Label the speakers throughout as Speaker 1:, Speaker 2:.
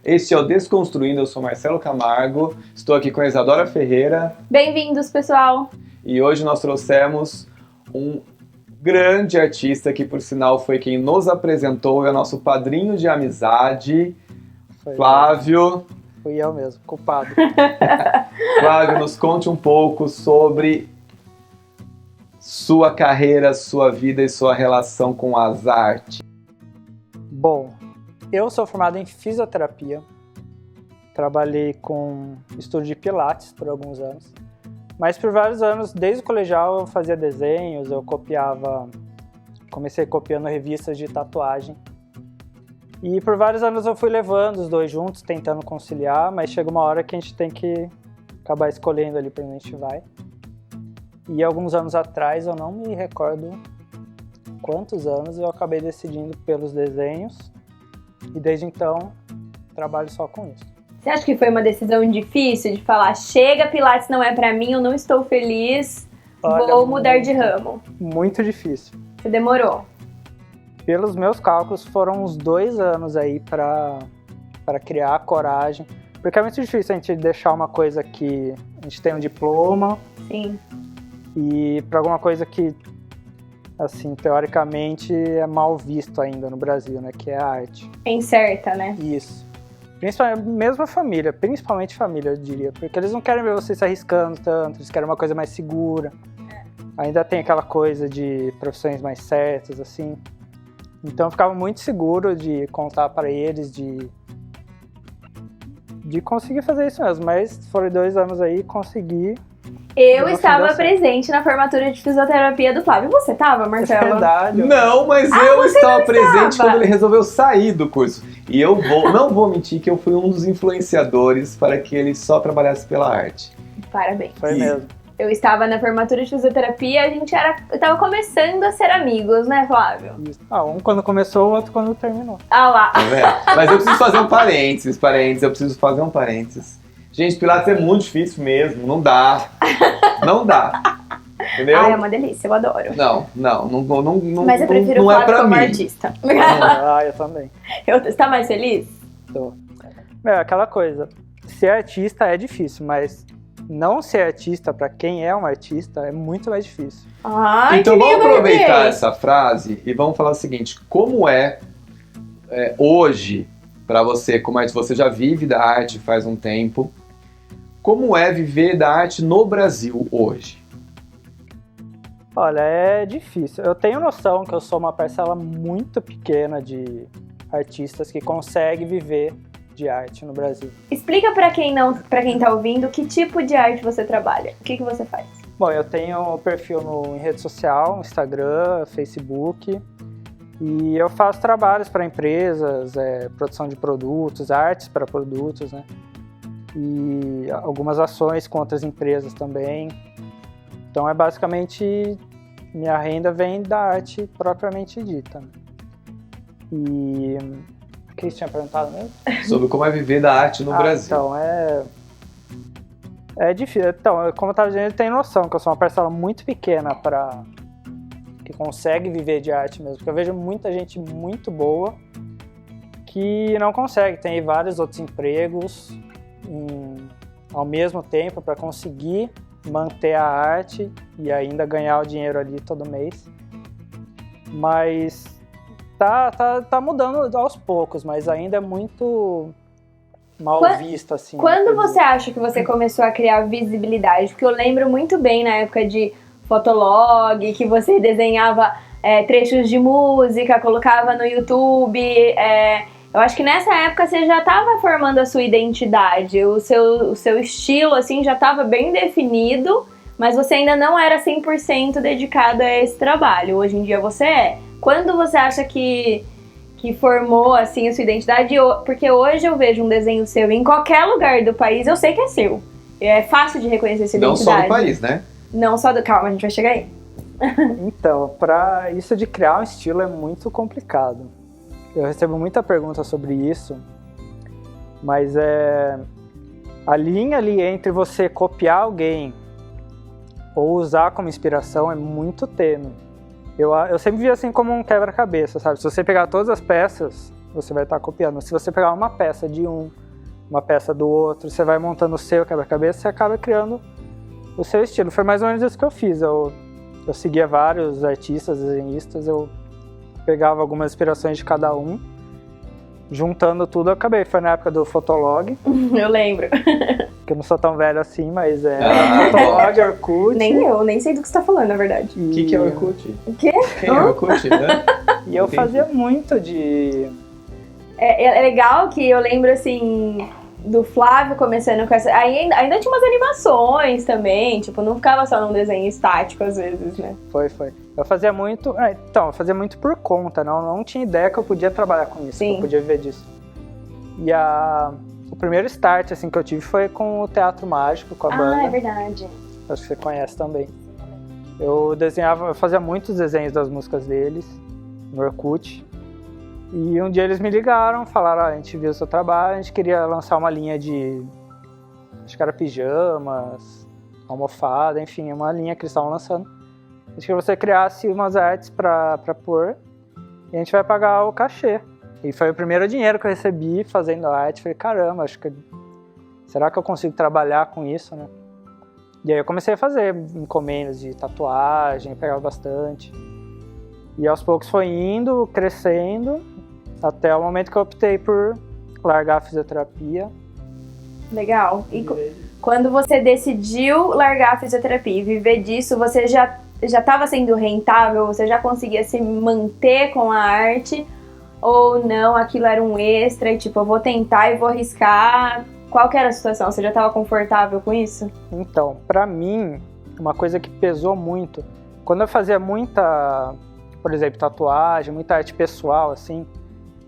Speaker 1: Este é o Desconstruindo, eu sou Marcelo Camargo, estou aqui com a Isadora Ferreira.
Speaker 2: Bem-vindos, pessoal!
Speaker 1: E hoje nós trouxemos um grande artista que, por sinal, foi quem nos apresentou, é o nosso padrinho de amizade, Flávio.
Speaker 3: Fui eu mesmo, culpado.
Speaker 1: Flávio, nos conte um pouco sobre sua carreira, sua vida e sua relação com as artes.
Speaker 3: Bom, eu sou formado em fisioterapia, trabalhei com estúdio de pilates por alguns anos, mas por vários anos, desde o colegial, eu fazia desenhos, eu comecei copiando revistas de tatuagem. E por vários anos eu fui levando os dois juntos, tentando conciliar, mas chega uma hora que a gente tem que acabar escolhendo ali para onde a gente vai. E alguns anos atrás, eu não me recordo quantos anos, eu acabei decidindo pelos desenhos e desde então trabalho só com isso.
Speaker 2: Você acha que foi uma decisão difícil de falar, chega, Pilates não é pra mim, eu não estou feliz, vou mudar de ramo?
Speaker 3: Muito difícil.
Speaker 2: Você demorou?
Speaker 3: Pelos meus cálculos, foram uns 2 anos aí para criar a coragem. Porque é muito difícil a gente deixar uma coisa que a gente tem um diploma.
Speaker 2: Sim.
Speaker 3: E para alguma coisa que, assim, teoricamente é mal visto ainda no Brasil, né? Que é a arte.
Speaker 2: É incerta, né?
Speaker 3: Isso. Principalmente, mesmo a família, principalmente família, eu diria. Porque eles não querem ver você se arriscando tanto, eles querem uma coisa mais segura. Ainda tem aquela coisa de profissões mais certas, assim. Então eu ficava muito seguro de contar para eles, de conseguir fazer isso mesmo. Mas foram 2 anos aí, consegui.
Speaker 2: Eu estava presente na formatura de fisioterapia do Flávio. Você estava, Marcelo?
Speaker 3: É verdade.
Speaker 1: Não, mas eu estava presente quando ele resolveu sair do curso. E eu não vou mentir que eu fui um dos influenciadores para que ele só trabalhasse pela arte.
Speaker 2: Parabéns.
Speaker 3: Foi mesmo.
Speaker 2: Eu estava na formatura de fisioterapia, eu estava começando a ser amigos, né, Flávio?
Speaker 3: Um quando começou, o outro quando terminou.
Speaker 2: Ah lá.
Speaker 1: Tá vendo? Mas eu preciso fazer um parênteses. Gente, Pilates é muito difícil mesmo, não dá. Não dá. Entendeu?
Speaker 2: Ah, é uma delícia, eu adoro.
Speaker 1: Não.
Speaker 2: Mas eu prefiro o Flávio como artista.
Speaker 3: Eu também.
Speaker 2: Você tá mais feliz?
Speaker 3: Tô. Aquela coisa, ser artista é difícil, mas não ser artista para quem é um artista é muito mais difícil.
Speaker 1: Então vamos aproveitar essa frase e vamos falar o seguinte, como é hoje para você, como é que você já vive da arte faz um tempo, como é viver da arte no Brasil hoje?
Speaker 3: Olha, é difícil. Eu tenho noção que eu sou uma parcela muito pequena de artistas que consegue viver de arte no Brasil.
Speaker 2: Explica para quem tá ouvindo, que tipo de arte você trabalha? O que você faz?
Speaker 3: Bom, eu tenho perfil em rede social, Instagram, Facebook, e eu faço trabalhos para empresas, produção de produtos, artes para produtos, né? E algumas ações com outras empresas também. Então basicamente minha renda vem da arte propriamente dita. E o que você tinha perguntado mesmo?
Speaker 1: Sobre como é viver da arte no Brasil.
Speaker 3: Então, é difícil. Então, como eu estava dizendo, eu tenho noção que eu sou uma parcela muito pequena que consegue viver de arte mesmo. Porque eu vejo muita gente muito boa que não consegue. Tem vários outros empregos ao mesmo tempo para conseguir manter a arte e ainda ganhar o dinheiro ali todo mês. Mas tá mudando aos poucos, mas ainda é muito mal visto, assim.
Speaker 2: Quando você acha que você começou a criar visibilidade? Porque eu lembro muito bem na época de Fotolog, que você desenhava trechos de música, colocava no YouTube. Eu acho que nessa época você já estava formando a sua identidade, o seu estilo assim, já estava bem definido, mas você ainda não era 100% dedicado a esse trabalho. Hoje em dia você é. Quando você acha que formou assim, a sua identidade? Porque hoje eu vejo um desenho seu em qualquer lugar do país, eu sei que é seu. É fácil de reconhecer essa identidade.
Speaker 1: Não só do país, né?
Speaker 2: Não só do... Calma, a gente vai chegar aí.
Speaker 3: Então, para isso de criar um estilo é muito complicado. Eu recebo muita pergunta sobre isso, mas a linha ali entre você copiar alguém ou usar como inspiração é muito tênue. Eu sempre vi assim como um quebra-cabeça, sabe? Se você pegar todas as peças você vai estar copiando. Se você pegar uma peça de um, uma peça do outro, você vai montando o seu quebra-cabeça, você acaba criando o seu estilo. Foi mais ou menos isso que eu fiz. Eu seguia vários artistas, desenhistas, eu pegava algumas inspirações de cada um, juntando tudo, eu acabei. Foi na época do Fotolog.
Speaker 2: Eu lembro.
Speaker 3: Que eu não sou tão velho assim, mas Fotolog, Orkut.
Speaker 2: Nem sei do que você tá falando, na verdade.
Speaker 1: O que é Orkut?
Speaker 2: O quê?
Speaker 1: Quem é Orkut, né?
Speaker 3: E eu fazia muito de...
Speaker 2: É legal que eu lembro, assim, do Flávio começando com essa... Ainda tinha umas animações também, tipo, não ficava só num desenho estático às vezes, né?
Speaker 3: Foi. Eu fazia muito... Então, eu fazia muito por conta, não tinha ideia que eu podia trabalhar com isso,
Speaker 2: Sim.
Speaker 3: que eu podia viver disso. E o primeiro start, assim, que eu tive foi com o Teatro Mágico, com a banda.
Speaker 2: Ah, é verdade.
Speaker 3: Acho que você conhece também. Eu fazia muitos desenhos das músicas deles, no Orkut. E um dia eles me ligaram, falaram, a gente viu o seu trabalho, a gente queria lançar uma linha de... Acho que era pijamas, almofada, enfim, uma linha que eles estavam lançando. A gente queria que você criasse umas artes pra pôr e a gente vai pagar o cachê. E foi o primeiro dinheiro que eu recebi fazendo arte. Falei, caramba, será que eu consigo trabalhar com isso, né? E aí eu comecei a fazer encomendas de tatuagem, pegava bastante. E aos poucos foi indo, crescendo, até o momento que eu optei por largar a fisioterapia.
Speaker 2: Legal. E quando você decidiu largar a fisioterapia e viver disso, você já estava sendo rentável? Você já conseguia se manter com a arte? Ou não, aquilo era um extra e tipo, eu vou tentar e vou arriscar? Qual que era a situação? Você já estava confortável com isso?
Speaker 3: Então, pra mim, uma coisa que pesou muito, quando eu fazia muita, por exemplo, tatuagem, muita arte pessoal, assim,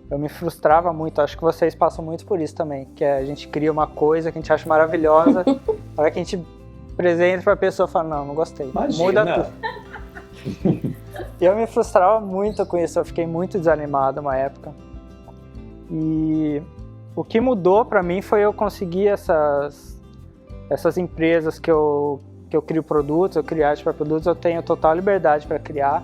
Speaker 3: eu me frustrava muito. Acho que vocês passam muito por isso também, que a gente cria uma coisa que a gente acha maravilhosa, a hora que a gente apresenta pra pessoa e fala, não gostei,
Speaker 1: Imagina.
Speaker 3: Muda tudo. E eu me frustrava muito com isso, eu fiquei muito desanimado uma época. E o que mudou pra mim foi eu conseguir essas empresas que eu crio produtos, eu crio arte para produtos, eu tenho total liberdade para criar.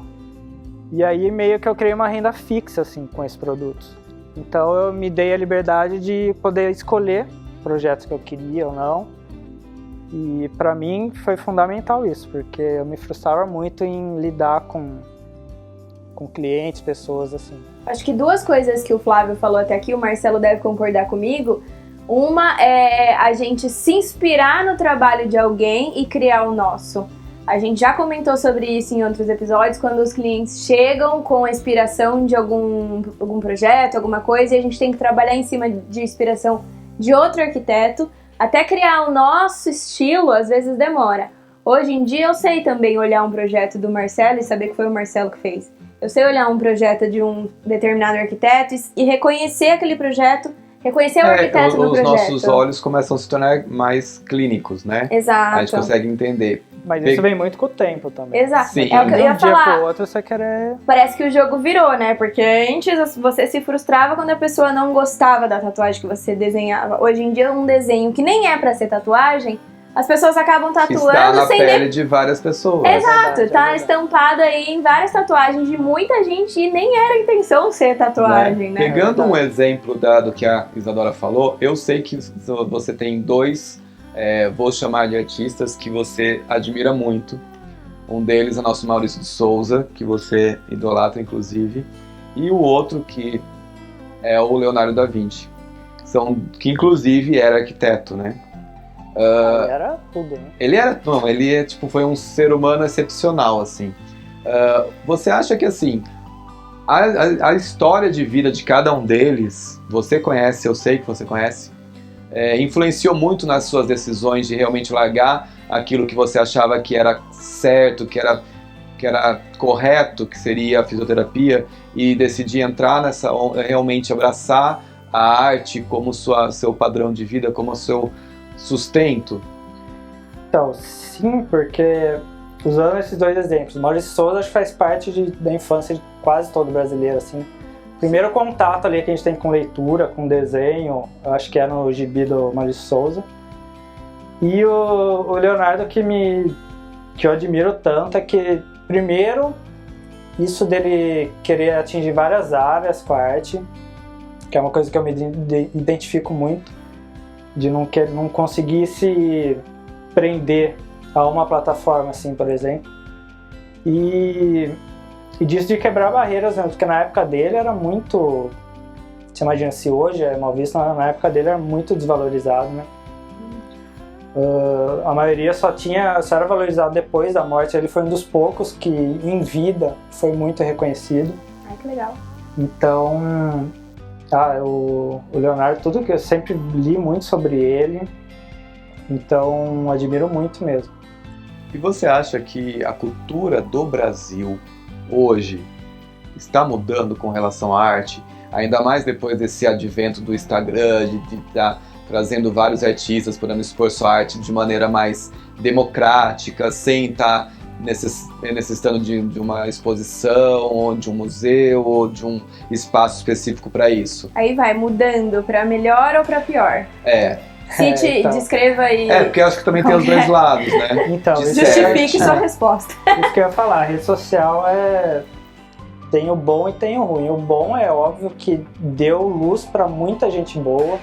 Speaker 3: E aí meio que eu criei uma renda fixa assim com esses produtos. Então eu me dei a liberdade de poder escolher projetos que eu queria ou não. E pra mim foi fundamental isso, porque eu me frustrava muito em lidar com clientes, pessoas assim.
Speaker 2: Acho que duas coisas que o Flávio falou até aqui, o Marcelo deve concordar comigo. Uma é a gente se inspirar no trabalho de alguém e criar o nosso. A gente já comentou sobre isso em outros episódios, quando os clientes chegam com a inspiração de algum projeto, alguma coisa, e a gente tem que trabalhar em cima de inspiração de outro arquiteto, até criar o nosso estilo, às vezes demora. Hoje em dia eu sei também olhar um projeto do Marcelo e saber que foi o Marcelo que fez. Eu sei olhar um projeto de um determinado arquiteto e reconhecer aquele projeto, reconhecer o arquiteto no projeto.
Speaker 1: Os nossos olhos começam a se tornar mais clínicos, né?
Speaker 2: Exato.
Speaker 1: A gente consegue entender.
Speaker 3: Mas isso vem muito com o tempo também.
Speaker 2: Exato.
Speaker 1: Sim.
Speaker 2: É o que eu ia
Speaker 3: De um dia
Speaker 2: falar.
Speaker 3: pro outro você quer...
Speaker 2: Parece que o jogo virou, né? Porque antes você se frustrava quando a pessoa não gostava da tatuagem que você desenhava. Hoje em dia, um desenho que nem é pra ser tatuagem, as pessoas acabam
Speaker 1: Que está
Speaker 2: tatuando
Speaker 1: na
Speaker 2: sem
Speaker 1: pele de várias pessoas.
Speaker 2: Exato,
Speaker 3: verdade,
Speaker 2: tá
Speaker 3: verdade.
Speaker 2: estampado aí em várias tatuagens de muita gente e nem era a intenção ser tatuagem, né?
Speaker 1: Pegando um exemplo do que a Isadora falou, eu sei que você tem dois, vou chamar de artistas, que você admira muito. Um deles é o nosso Maurício de Souza, que você idolatra inclusive, e o outro que é o Leonardo da Vinci, que inclusive era arquiteto, né?
Speaker 3: Era tudo, né?
Speaker 1: Ele foi um ser humano excepcional, assim. Você acha que, assim, a história de vida de cada um deles, você conhece, eu sei que você conhece, influenciou muito nas suas decisões de realmente largar aquilo que você achava que era certo, que era correto, que seria a fisioterapia, e decidir entrar realmente abraçar a arte como seu padrão de vida, como seu sustento?
Speaker 3: Então, sim, porque usando esses dois exemplos, Maurício de Souza acho que faz parte da infância de quase todo brasileiro, assim. Primeiro contato ali que a gente tem com leitura, com desenho, eu acho que é no gibi do Maurício de Souza. E o Leonardo que eu admiro tanto é que, primeiro, isso dele querer atingir várias áreas com a arte. que é uma coisa que eu me identifico muito, de não conseguir se prender a uma plataforma, assim, por exemplo. E disso de quebrar barreiras, né? Porque na época dele era muito... Você imagina, se hoje é mal visto, na época dele era muito desvalorizado, né? A maioria só era valorizado depois da morte. Ele foi um dos poucos que, em vida, foi muito reconhecido.
Speaker 2: Ai, que legal.
Speaker 3: Então, o Leonardo, tudo que eu sempre li muito sobre ele, então admiro muito mesmo.
Speaker 1: E você acha que a cultura do Brasil hoje está mudando com relação à arte? Ainda mais depois desse advento do Instagram, de estar trazendo vários artistas podendo expor sua arte de maneira mais democrática, sem estar necessitando de uma exposição, ou de um museu, ou de um espaço específico para isso.
Speaker 2: Aí vai mudando para melhor ou para pior? Cite,
Speaker 3: então.
Speaker 2: Descreva aí.
Speaker 1: Porque eu acho que também tem os dois lados, né?
Speaker 3: Então,
Speaker 2: justifique sua resposta.
Speaker 3: Isso que eu ia falar, a rede social tem o bom e tem o ruim. O bom é óbvio que deu luz para muita gente boa,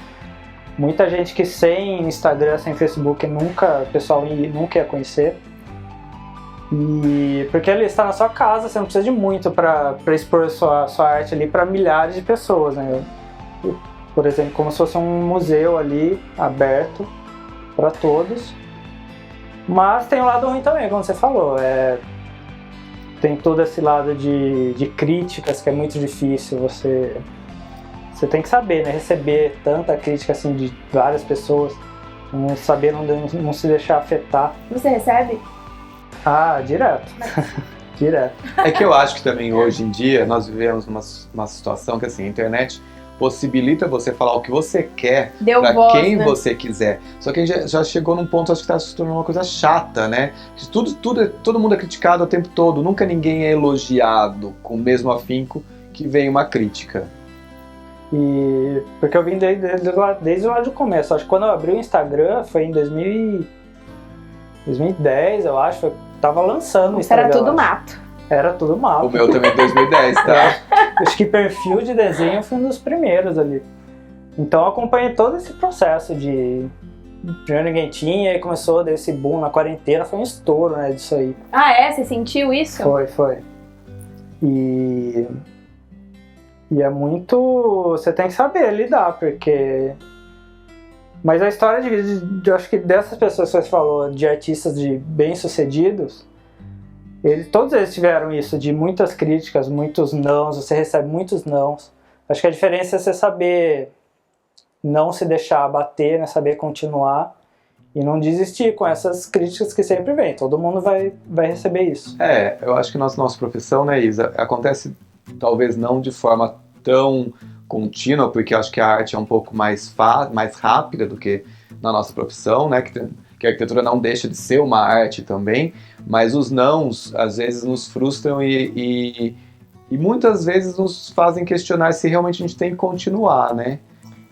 Speaker 3: muita gente que sem Instagram, sem Facebook, o pessoal nunca ia conhecer. E porque ele está na sua casa, você não precisa de muito para expor sua arte ali para milhares de pessoas, né? Por exemplo, como se fosse um museu ali aberto para todos. Mas tem o lado ruim também, como você falou. Tem todo esse lado de críticas que é muito difícil. Você tem que saber, né? Receber tanta crítica assim de várias pessoas, saber não se deixar afetar.
Speaker 2: Você recebe?
Speaker 3: Direto. Direto.
Speaker 1: É que eu acho que também hoje em dia nós vivemos uma situação que assim, a internet possibilita você falar o que você quer para quem você quiser. Só que já chegou num ponto, acho que está se tornando uma coisa chata, né? Que todo mundo é criticado o tempo todo, nunca ninguém é elogiado com o mesmo afinco que vem uma crítica.
Speaker 3: Porque eu vim desde lá do começo. Acho que quando eu abri o Instagram foi em 2010, eu acho. Tava lançando o Instagram.
Speaker 2: Era tudo mato.
Speaker 3: Era tudo mato.
Speaker 1: O meu também em 2010, tá?
Speaker 3: Acho que perfil de desenho foi um dos primeiros ali. Então eu acompanhei todo esse processo de... Primeiro ninguém tinha, aí começou desse boom na quarentena, foi um estouro, né, disso aí.
Speaker 2: Você sentiu isso?
Speaker 3: Foi. E é muito... Você tem que saber lidar, porque... Mas a história eu acho que dessas pessoas que você falou, de artistas bem-sucedidos, todos eles tiveram isso, de muitas críticas, muitos nãos, você recebe muitos nãos. Acho que a diferença é você saber não se deixar abater, né, saber continuar e não desistir com essas críticas que sempre vêm. Todo mundo vai receber isso.
Speaker 1: Eu acho que nossa profissão, né, Isa, acontece talvez não de forma tão contínua, porque eu acho que a arte é um pouco mais rápida do que na nossa profissão, né, que a arquitetura não deixa de ser uma arte também, mas os nãos às vezes nos frustram e muitas vezes nos fazem questionar se realmente a gente tem que continuar, né?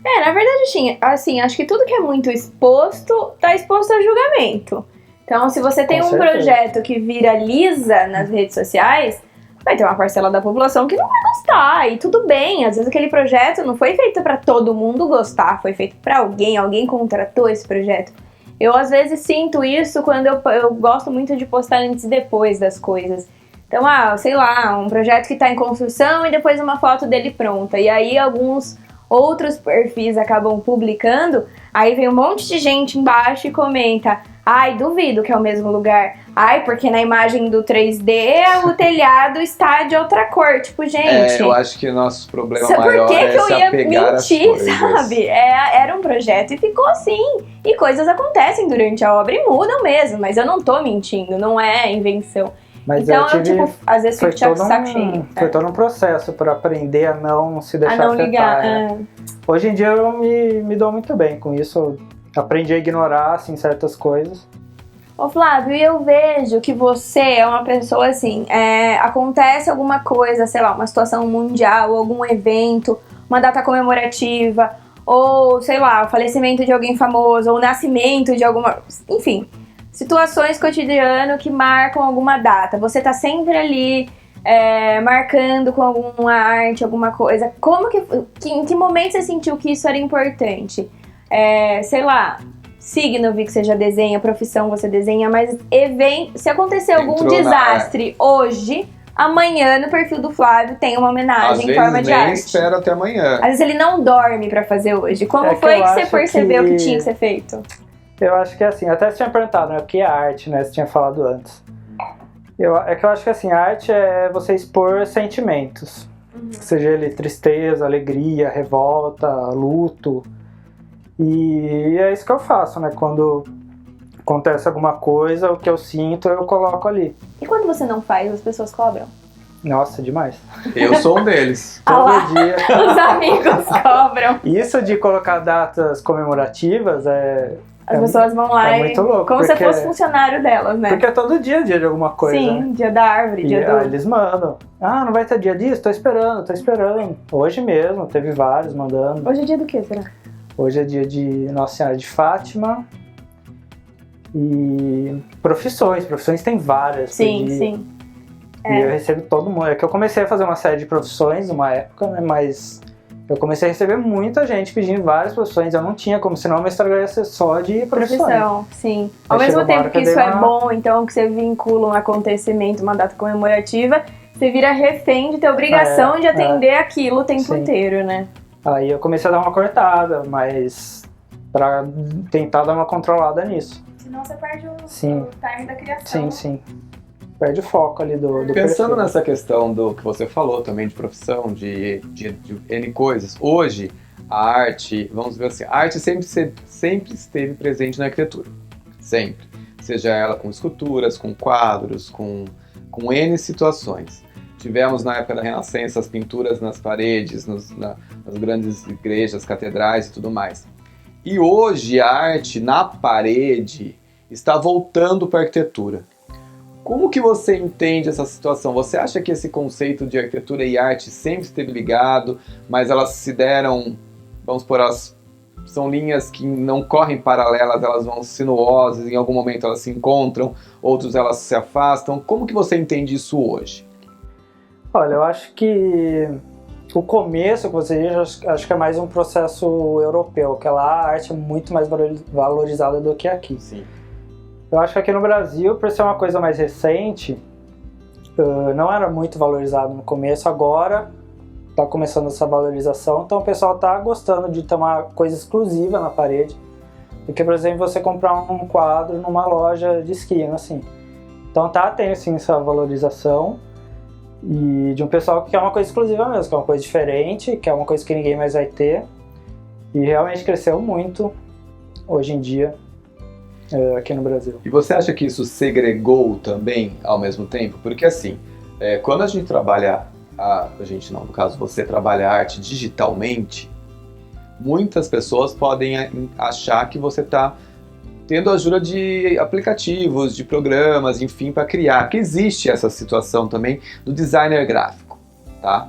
Speaker 2: Na verdade, assim, acho que tudo que é muito exposto, tá exposto a julgamento. Então, se você tem um projeto que viraliza nas redes sociais, vai ter uma parcela da população que não vai gostar, e tudo bem. Às vezes aquele projeto não foi feito pra todo mundo gostar, foi feito pra alguém contratou esse projeto. Eu, às vezes, sinto isso quando eu gosto muito de postar antes e depois das coisas. Então, sei lá, um projeto que tá em construção e depois uma foto dele pronta. E aí, alguns outros perfis acabam publicando, aí vem um monte de gente embaixo e comenta: duvido que é o mesmo lugar. Porque na imagem do 3D o telhado está de outra cor. Tipo, gente...
Speaker 1: eu acho que o nosso problema
Speaker 2: maior
Speaker 1: é se apegar
Speaker 2: que eu ia mentir,
Speaker 1: às coisas.
Speaker 2: sabe? Era um projeto e ficou assim. E coisas acontecem durante a obra e mudam mesmo. Mas eu não tô mentindo, não é invenção.
Speaker 3: Mas
Speaker 2: então eu às vezes fico de saco cheio.
Speaker 3: Foi todo um processo para aprender a não se deixar
Speaker 2: não
Speaker 3: afetar.
Speaker 2: Ligar.
Speaker 3: Né? Hoje em dia eu me dou muito bem com isso. Eu aprendi a ignorar assim, certas coisas.
Speaker 2: Ô Flávio, e eu vejo que você é uma pessoa assim, acontece alguma coisa, sei lá, uma situação mundial, algum evento, uma data comemorativa, ou sei lá, o falecimento de alguém famoso, ou o nascimento de alguma... Enfim, situações cotidianas que marcam alguma data. Você tá sempre ali marcando com alguma arte, alguma coisa. Em que momento você sentiu que isso era importante? Sei lá, signo, vi que você já desenha, profissão você desenha, mas se acontecer algum desastre hoje, amanhã no perfil do Flávio tem uma homenagem em forma de arte.
Speaker 1: Às vezes nem espera até amanhã.
Speaker 2: Às vezes ele não dorme pra fazer hoje. Como foi que você percebeu que tinha que ser feito?
Speaker 3: Eu acho que assim, até você tinha perguntado, né, o que é arte, né, você tinha falado antes. Eu acho que assim, a arte é você expor sentimentos. Seja ele tristeza, alegria, revolta, luto. E é isso que eu faço, né, quando acontece alguma coisa, o que eu sinto, eu coloco ali.
Speaker 2: E quando você não faz, as pessoas cobram?
Speaker 3: Nossa, demais.
Speaker 1: Eu sou um deles.
Speaker 3: Todo dia.
Speaker 2: Os amigos cobram.
Speaker 3: Isso de colocar datas comemorativas
Speaker 2: As pessoas vão lá
Speaker 3: muito louco,
Speaker 2: como se fosse funcionário delas, né?
Speaker 3: Porque é todo dia dia de alguma coisa.
Speaker 2: Sim,
Speaker 3: né?
Speaker 2: dia da árvore, dia do...
Speaker 3: Eles mandam. Não vai ter dia disso? Tô esperando. Hoje mesmo, teve vários mandando.
Speaker 2: Hoje é dia do que, será?
Speaker 3: Hoje é dia de Nossa Senhora de Fátima. E profissões tem várias.
Speaker 2: Sim.
Speaker 3: E eu recebo todo mundo. É que eu comecei a fazer uma série de profissões numa época, né? Mas eu comecei a receber muita gente pedindo várias profissões. Eu não tinha como, senão o meu Instagram ia ser só de profissões.
Speaker 2: Profissão, sim. Ao mesmo tempo que isso é bom, então, que você vincula um acontecimento, uma data comemorativa, você vira refém de ter obrigação de atender aquilo o tempo inteiro, né?
Speaker 3: Aí eu comecei a dar uma cortada, mas pra tentar dar uma controlada nisso.
Speaker 2: Senão você perde o time da criação.
Speaker 3: Sim. Perde o foco ali do
Speaker 1: Pensando
Speaker 3: perfil.
Speaker 1: nessa questão do que você falou também de profissão, de N coisas, hoje a arte, vamos ver assim, a arte sempre esteve presente na arquitetura. Sempre. Seja ela com esculturas, com quadros, com N situações. Tivemos na época da Renascença as pinturas nas paredes, nas grandes igrejas, catedrais e tudo mais. E hoje a arte na parede está voltando para a arquitetura. Como que você entende essa situação? Você acha que esse conceito de arquitetura e arte sempre esteve ligado, mas elas se deram, vamos supor, são linhas que não correm paralelas, elas vão sinuosas, em algum momento elas se encontram, outros elas se afastam. Como que você entende isso hoje?
Speaker 3: Olha, eu acho que o começo que você diz, acho que é mais um processo europeu, que lá a arte é muito mais valorizada do que aqui.
Speaker 1: Sim.
Speaker 3: Eu acho que aqui no Brasil, por ser uma coisa mais recente, não era muito valorizado no começo, agora está começando essa valorização, então o pessoal está gostando de ter uma coisa exclusiva na parede, porque, por exemplo, você comprar um quadro numa loja de esquina, assim. Então tem sim essa valorização, e de um pessoal que quer uma coisa exclusiva mesmo, que é uma coisa diferente, que é uma coisa que ninguém mais vai ter, e realmente cresceu muito hoje em dia aqui no Brasil.
Speaker 1: E você acha que isso segregou também ao mesmo tempo? Porque assim, quando a gente trabalha, no caso você trabalha a arte digitalmente, muitas pessoas podem achar que você está tendo ajuda de aplicativos, de programas, enfim, para criar, que existe essa situação também do designer gráfico, tá?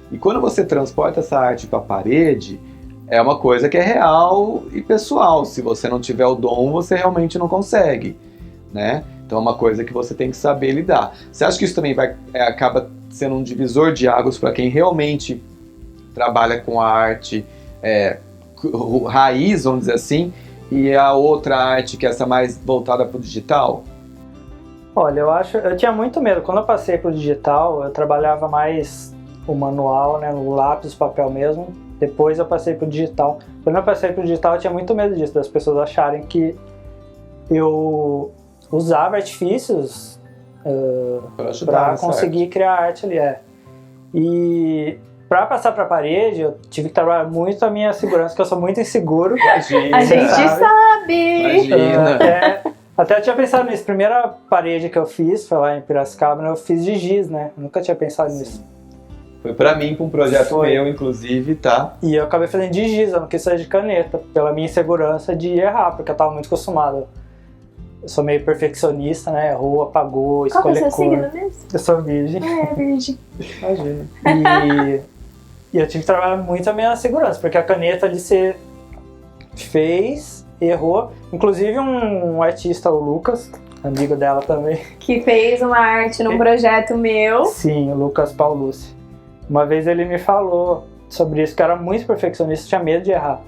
Speaker 1: E quando você transporta essa arte para a parede, é uma coisa que é real e pessoal. Se você não tiver o dom, você realmente não consegue, né? Então é uma coisa que você tem que saber lidar. Você acha que isso também acaba sendo um divisor de águas para quem realmente trabalha com a arte raiz, vamos dizer assim, e a outra arte que é essa mais voltada para o digital?
Speaker 3: Olha, eu tinha muito medo. Quando eu passei para o digital, eu trabalhava mais o manual, né, no lápis, papel mesmo. Depois eu passei para o digital. Quando eu passei para o digital, eu tinha muito medo disso, das pessoas acharem que eu usava artifícios para conseguir criar arte ali. E para passar para a parede, eu tive que trabalhar muito a minha segurança, que eu sou muito inseguro.
Speaker 1: Imagina,
Speaker 2: a gente sabe!
Speaker 1: Imagina!
Speaker 3: Até eu tinha pensado nisso. A primeira parede que eu fiz foi lá em Piracicaba, eu fiz de giz, né? Nunca tinha pensado nisso.
Speaker 1: Foi pra mim, pra um projeto meu, inclusive, tá?
Speaker 3: E eu acabei fazendo de giz, eu não quis sair de caneta, pela minha insegurança de errar, porque eu tava muito acostumado. Eu sou meio perfeccionista, né? Errou, apagou, escolher cor.
Speaker 2: Qual é o seu signo mesmo?
Speaker 3: Eu sou virgem.
Speaker 2: Virgem.
Speaker 3: Imagina. E eu tive que trabalhar muito a minha segurança, porque a caneta ali você fez, errou. Inclusive um artista, o Lucas, amigo dela também.
Speaker 2: Que fez uma arte num projeto meu.
Speaker 3: Sim, o Lucas Paulucci. Uma vez ele me falou sobre isso, que era muito perfeccionista, tinha medo de errar.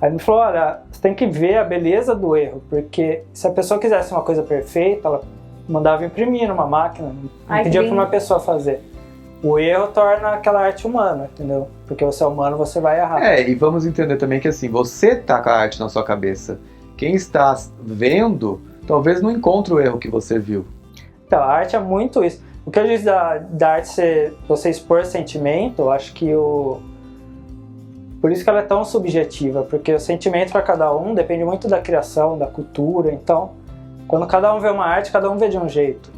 Speaker 3: Aí ele me falou, olha, você tem que ver a beleza do erro, porque se a pessoa quisesse uma coisa perfeita, ela mandava imprimir numa máquina, não pedia para uma pessoa fazer. O erro torna aquela arte humana, entendeu? Porque você é humano, você vai errar.
Speaker 1: E vamos entender também que assim, você tá com a arte na sua cabeça. Quem está vendo, talvez não encontre o erro que você viu.
Speaker 3: Então, a arte é muito isso. O que eu disse da arte você expor sentimento, eu acho que por isso que ela é tão subjetiva, porque o sentimento para cada um depende muito da criação, da cultura. Então, quando cada um vê uma arte, cada um vê de um jeito.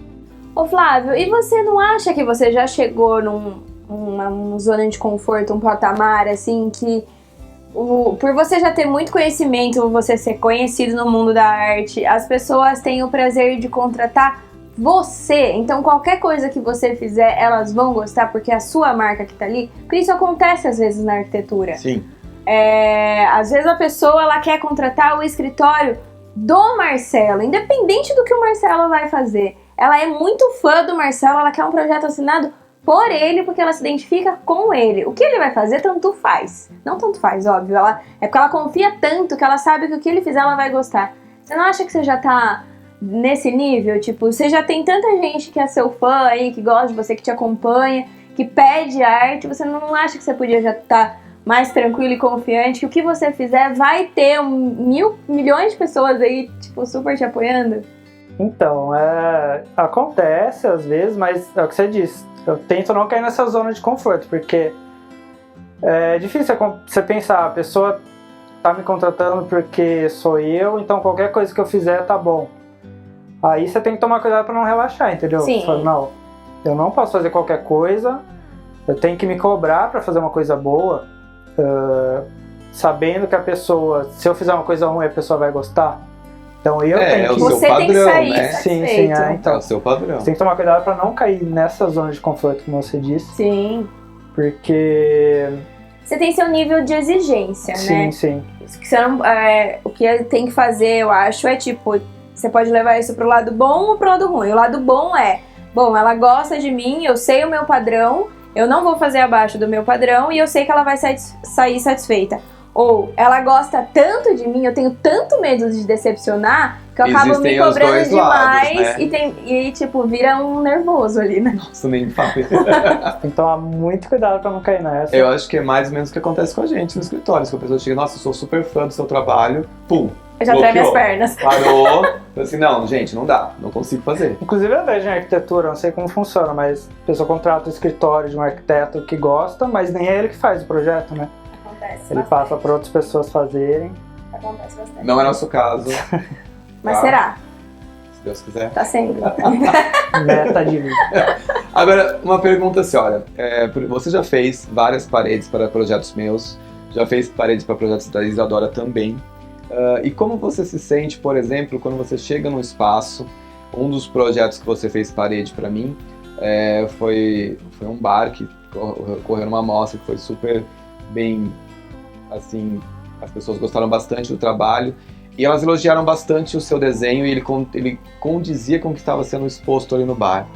Speaker 2: Ô Flávio, e você não acha que você já chegou numa zona de conforto, um patamar, assim, que por você já ter muito conhecimento, você ser conhecido no mundo da arte, as pessoas têm o prazer de contratar você? Então qualquer coisa que você fizer, elas vão gostar porque é a sua marca que tá ali? Porque isso acontece às vezes na arquitetura.
Speaker 1: Sim.
Speaker 2: Às vezes a pessoa ela quer contratar o escritório do Marcelo, independente do que o Marcelo vai fazer. Ela é muito fã do Marcelo, ela quer um projeto assinado por ele, porque ela se identifica com ele. O que ele vai fazer, tanto faz. Não tanto faz, óbvio. É porque ela confia tanto que ela sabe que o que ele fizer, ela vai gostar. Você não acha que você já tá nesse nível? Tipo, você já tem tanta gente que é seu fã aí, que gosta de você, que te acompanha, que pede arte. Você não acha que você podia já estar mais tranquilo e confiante que o que você fizer vai ter milhões de pessoas aí, tipo, super te apoiando?
Speaker 3: Então, acontece às vezes, mas é o que você disse. Eu tento não cair nessa zona de conforto, porque é difícil você pensar, a pessoa tá me contratando porque sou eu, então qualquer coisa que eu fizer tá bom. Aí você tem que tomar cuidado pra não relaxar, entendeu?
Speaker 2: Sim.
Speaker 3: Você fala, não, eu não posso fazer qualquer coisa, eu tenho que me cobrar pra fazer uma coisa boa, sabendo que a pessoa, se eu fizer uma coisa ruim, a pessoa vai gostar. Então eu tenho que...
Speaker 2: Você
Speaker 1: padrão,
Speaker 2: tem que sair
Speaker 1: né?
Speaker 2: satisfeito.
Speaker 3: Sim, então,
Speaker 1: É o seu padrão.
Speaker 3: você tem que tomar cuidado pra não cair nessa zona de conforto, como você disse.
Speaker 2: Sim.
Speaker 3: Porque...
Speaker 2: Você tem seu nível de exigência, né?
Speaker 3: Sim.
Speaker 2: O que tem que fazer, eu acho, é tipo... Você pode levar isso pro lado bom ou pro lado ruim. O lado bom ela gosta de mim, eu sei o meu padrão, eu não vou fazer abaixo do meu padrão e eu sei que ela vai sair satisfeita. Ou ela gosta tanto de mim, eu tenho tanto medo de decepcionar, que eu acabo me cobrando demais lados, né? e tipo, vira um nervoso ali, né?
Speaker 1: Nossa, nem fala.
Speaker 3: Tem que tomar muito cuidado pra não cair nessa.
Speaker 1: Eu acho que é mais ou menos o que acontece com a gente no escritório. Se a pessoa chega, nossa, eu sou super fã do seu trabalho, pum,
Speaker 2: eu já treme as pernas.
Speaker 1: Parou. Eu assim, não, gente, não dá, não consigo fazer.
Speaker 3: Inclusive eu vejo em arquitetura, não sei como funciona, mas a pessoa contrata o escritório de um arquiteto que gosta, mas nem é ele que faz o projeto, né?
Speaker 2: Acontece
Speaker 3: ele
Speaker 2: bastante.
Speaker 3: passa para outras pessoas fazerem.
Speaker 2: Acontece bastante.
Speaker 1: Não é nosso caso.
Speaker 2: Mas será?
Speaker 1: Se Deus quiser.
Speaker 2: Tá sendo.
Speaker 3: Meta de vida.
Speaker 1: Agora, uma pergunta assim, olha, você já fez várias paredes para projetos meus, já fez paredes para projetos da Isadora também. E como você se sente, por exemplo, quando você chega num espaço, um dos projetos que você fez parede para mim foi um bar que ocorreu numa mostra que foi super bem, assim, as pessoas gostaram bastante do trabalho e elas elogiaram bastante o seu desenho e ele condizia com o que estava sendo exposto ali no bar.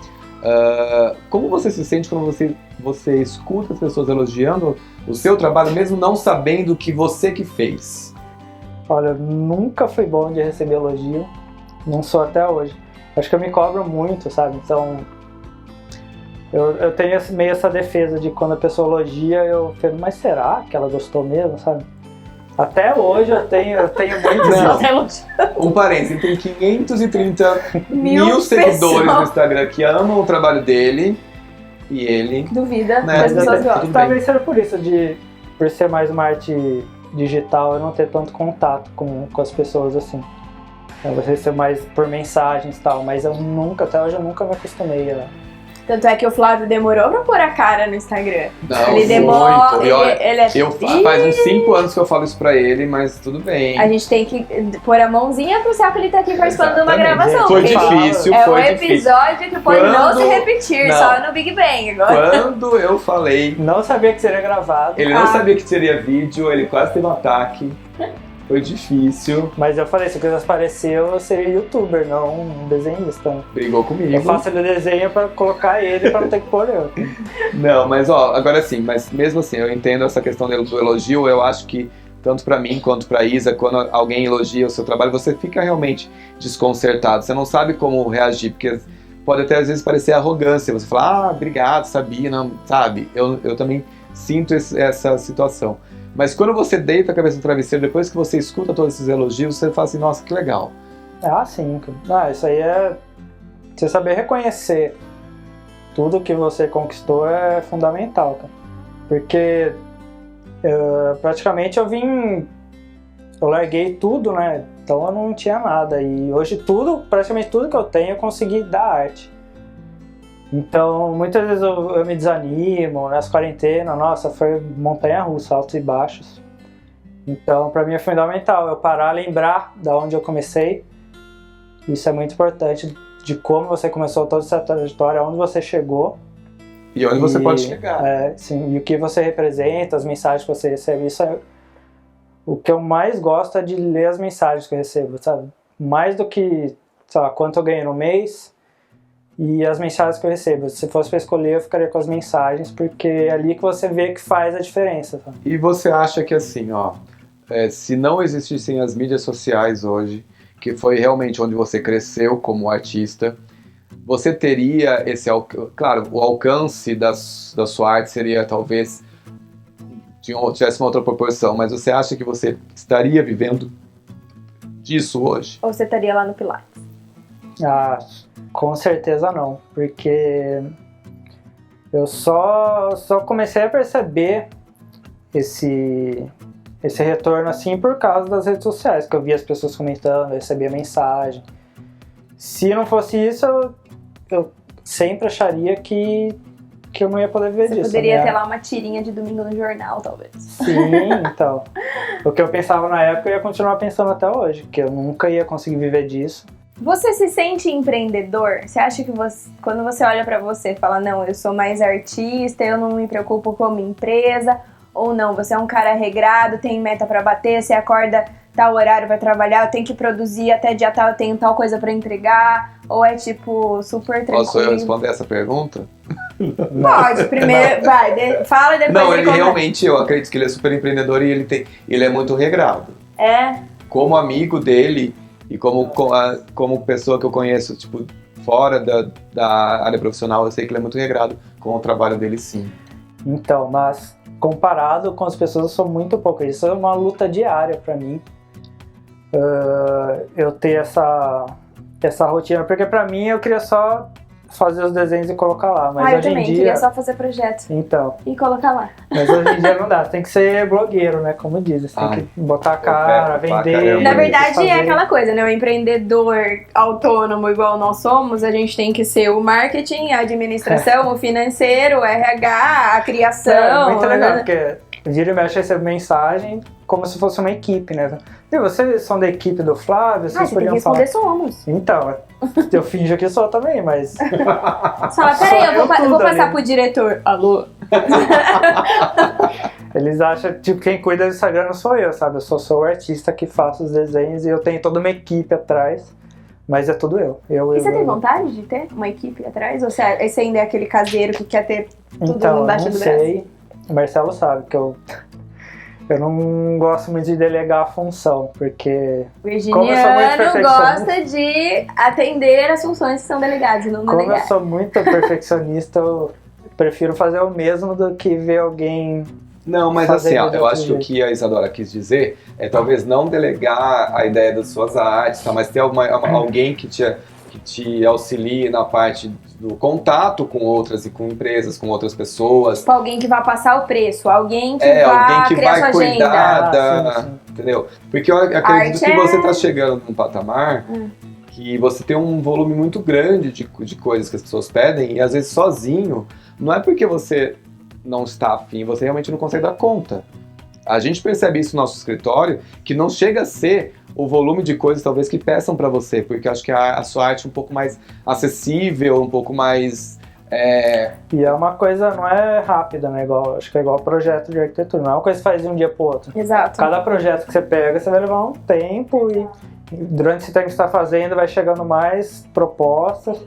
Speaker 1: Como você se sente quando você escuta as pessoas elogiando o seu trabalho, mesmo não sabendo que você que fez?
Speaker 3: Olha, nunca fui bom de receber elogio, não sou até hoje. Acho que eu me cobro muito, sabe? Então, eu tenho meio essa defesa de quando a pessoa elogia, eu falo, mas será que ela gostou mesmo, sabe? Até hoje eu tenho muitos...
Speaker 1: Um parênteses, ele tem 530
Speaker 2: mil
Speaker 1: seguidores no Instagram que amam o trabalho dele e ele...
Speaker 2: Duvida,
Speaker 1: né,
Speaker 2: as pessoas gostam.
Speaker 3: Talvez seja por isso, por ser mais uma arte digital, eu não ter tanto contato com as pessoas assim. Você ser mais por mensagens e tal, mas até hoje eu nunca me acostumei a...
Speaker 2: Tanto é que o Flávio demorou pra pôr a cara no Instagram.
Speaker 1: Não,
Speaker 2: ele demorou.
Speaker 1: muito. Faz uns 5 anos que eu falo isso pra ele, mas tudo bem.
Speaker 2: A gente tem que pôr a mãozinha pro céu que ele tá aqui participando de uma gravação.
Speaker 1: Foi difícil,
Speaker 2: é
Speaker 1: foi
Speaker 2: um episódio que pode não se repetir, só no Big Bang agora.
Speaker 1: Quando eu falei...
Speaker 3: Não sabia que seria gravado.
Speaker 1: Ele não sabia que seria vídeo, ele quase teve um ataque. Foi difícil.
Speaker 3: Mas eu falei, se eu quisesse aparecer, eu seria youtuber, não um desenhista.
Speaker 1: Brigou comigo.
Speaker 3: Eu faço ele desenho pra colocar ele, pra não ter que pôr eu.
Speaker 1: Não, mas ó, agora sim, mas mesmo assim, eu entendo essa questão do elogio, eu acho que tanto pra mim quanto pra Isa, quando alguém elogia o seu trabalho, você fica realmente desconcertado, você não sabe como reagir, porque pode até às vezes parecer arrogância, você fala, obrigado, sabia, não, sabe? Eu também sinto essa situação. Mas quando você deita a cabeça no travesseiro, depois que você escuta todos esses elogios, você fala assim, nossa, que legal.
Speaker 3: Ah, sim. Isso aí é... Você saber reconhecer tudo que você conquistou é fundamental, cara. Porque praticamente eu larguei tudo, né? Então eu não tinha nada. E hoje praticamente tudo que eu tenho eu consegui dar arte. Então, muitas vezes eu me desanimo, nas quarentenas, nossa, foi montanha-russa, altos e baixos. Então, pra mim é fundamental eu parar, lembrar de onde eu comecei. Isso é muito importante, de como você começou toda essa trajetória, onde você chegou.
Speaker 1: E onde você pode chegar.
Speaker 3: Sim, e o que você representa, as mensagens que você recebe. Isso é o que eu mais gosto, é de ler as mensagens que eu recebo, sabe? Mais do que, sei lá, quanto eu ganhei no mês. E as mensagens que eu recebo. Se fosse para escolher, eu ficaria com as mensagens, porque é ali que você vê que faz a diferença. Tá?
Speaker 1: E você acha que assim, ó, se não existissem as mídias sociais hoje, que foi realmente onde você cresceu como artista, você teria claro, o alcance da sua arte seria talvez tivesse uma outra proporção, mas você acha que você estaria vivendo disso hoje?
Speaker 2: Ou você estaria lá no Pilates?
Speaker 3: Ah, com certeza não, porque eu só comecei a perceber esse retorno assim por causa das redes sociais, que eu via as pessoas comentando, eu recebia mensagem. Se não fosse isso, eu sempre acharia que eu não ia poder viver disso.
Speaker 2: Você poderia ter lá uma tirinha de domingo no jornal, talvez.
Speaker 3: Sim, então. O que eu pensava na época, eu ia continuar pensando até hoje, que eu nunca ia conseguir viver disso.
Speaker 2: Você se sente empreendedor? Você acha que quando você olha pra você e fala, não, eu sou mais artista, eu não me preocupo como empresa, ou não, você é um cara regrado, tem meta pra bater, você acorda tal horário pra trabalhar, eu tenho que produzir até dia tal, eu tenho tal coisa pra entregar, ou é tipo super tranquilo?
Speaker 1: Posso eu responder essa pergunta?
Speaker 2: Pode, primeiro, fala e depois
Speaker 1: não, ele realmente, eu acredito que ele é super empreendedor e ele é muito regrado.
Speaker 2: É?
Speaker 1: Como amigo dele e como pessoa que eu conheço, tipo, fora da área profissional, eu sei que ele é muito regrado com o trabalho dele, sim.
Speaker 3: Então, mas comparado com as pessoas, eu sou muito pouco. Isso é uma luta diária pra mim. Eu ter essa rotina, porque pra mim eu queria só fazer os desenhos e colocar lá, mas
Speaker 2: eu
Speaker 3: hoje
Speaker 2: também,
Speaker 3: em dia...
Speaker 2: queria só fazer projeto.
Speaker 3: Então.
Speaker 2: E colocar lá.
Speaker 3: Mas hoje em dia não dá, você tem que ser blogueiro, né, como diz, você tem que botar a cara, vender...
Speaker 2: Na verdade é aquela coisa, né, o empreendedor autônomo igual nós somos, a gente tem que ser o marketing, a administração, o financeiro, o RH, a criação...
Speaker 3: É muito legal, porque vira e mexe recebe mensagem como se fosse uma equipe, né? E vocês são da equipe do Flávio, vocês
Speaker 2: você tem que responder, somos.
Speaker 3: Então, eu finjo que sou também, mas...
Speaker 2: Você fala, peraí, eu vou passar pro diretor. Alô?
Speaker 3: Eles acham, tipo, quem cuida do Instagram não sou eu, sabe? Eu sou o artista que faço os desenhos e eu tenho toda uma equipe atrás, mas é tudo eu.
Speaker 2: E você tem vontade de ter uma equipe atrás? Ou você ainda é aquele caseiro que quer ter tudo
Speaker 3: então,
Speaker 2: embaixo do braço?
Speaker 3: Então, não sei. O Marcelo sabe que eu não gosto muito de delegar a função, porque...
Speaker 2: Virginiano gosta de atender as funções que são delegadas e não delegar.
Speaker 3: Como eu sou muito perfeccionista, eu prefiro fazer o mesmo do que ver alguém...
Speaker 1: Não, mas assim, eu acho que o que a Isadora quis dizer é talvez não delegar a ideia das suas artes, tá? Mas ter alguém que te auxilie na parte do contato com outras e com empresas, com outras pessoas.
Speaker 2: Tipo, alguém que vai passar o preço, alguém que vai criar sua
Speaker 1: cuidar
Speaker 2: agenda.
Speaker 1: Sim. Entendeu? Porque eu acredito que você está chegando num patamar que você tem um volume muito grande de coisas que as pessoas pedem e às vezes sozinho, não é porque você não está afim, você realmente não consegue dar conta. A gente percebe isso no nosso escritório, que não chega a ser o volume de coisas talvez que peçam para você, porque acho que a sua arte é um pouco mais acessível, um pouco mais
Speaker 3: E é uma coisa, não é rápida, né? Acho que é igual projeto de arquitetura, não é uma coisa que você faz de um dia pro outro.
Speaker 2: Exato.
Speaker 3: Cada projeto que você pega, você vai levar um tempo e durante esse tempo que você está fazendo vai chegando mais propostas.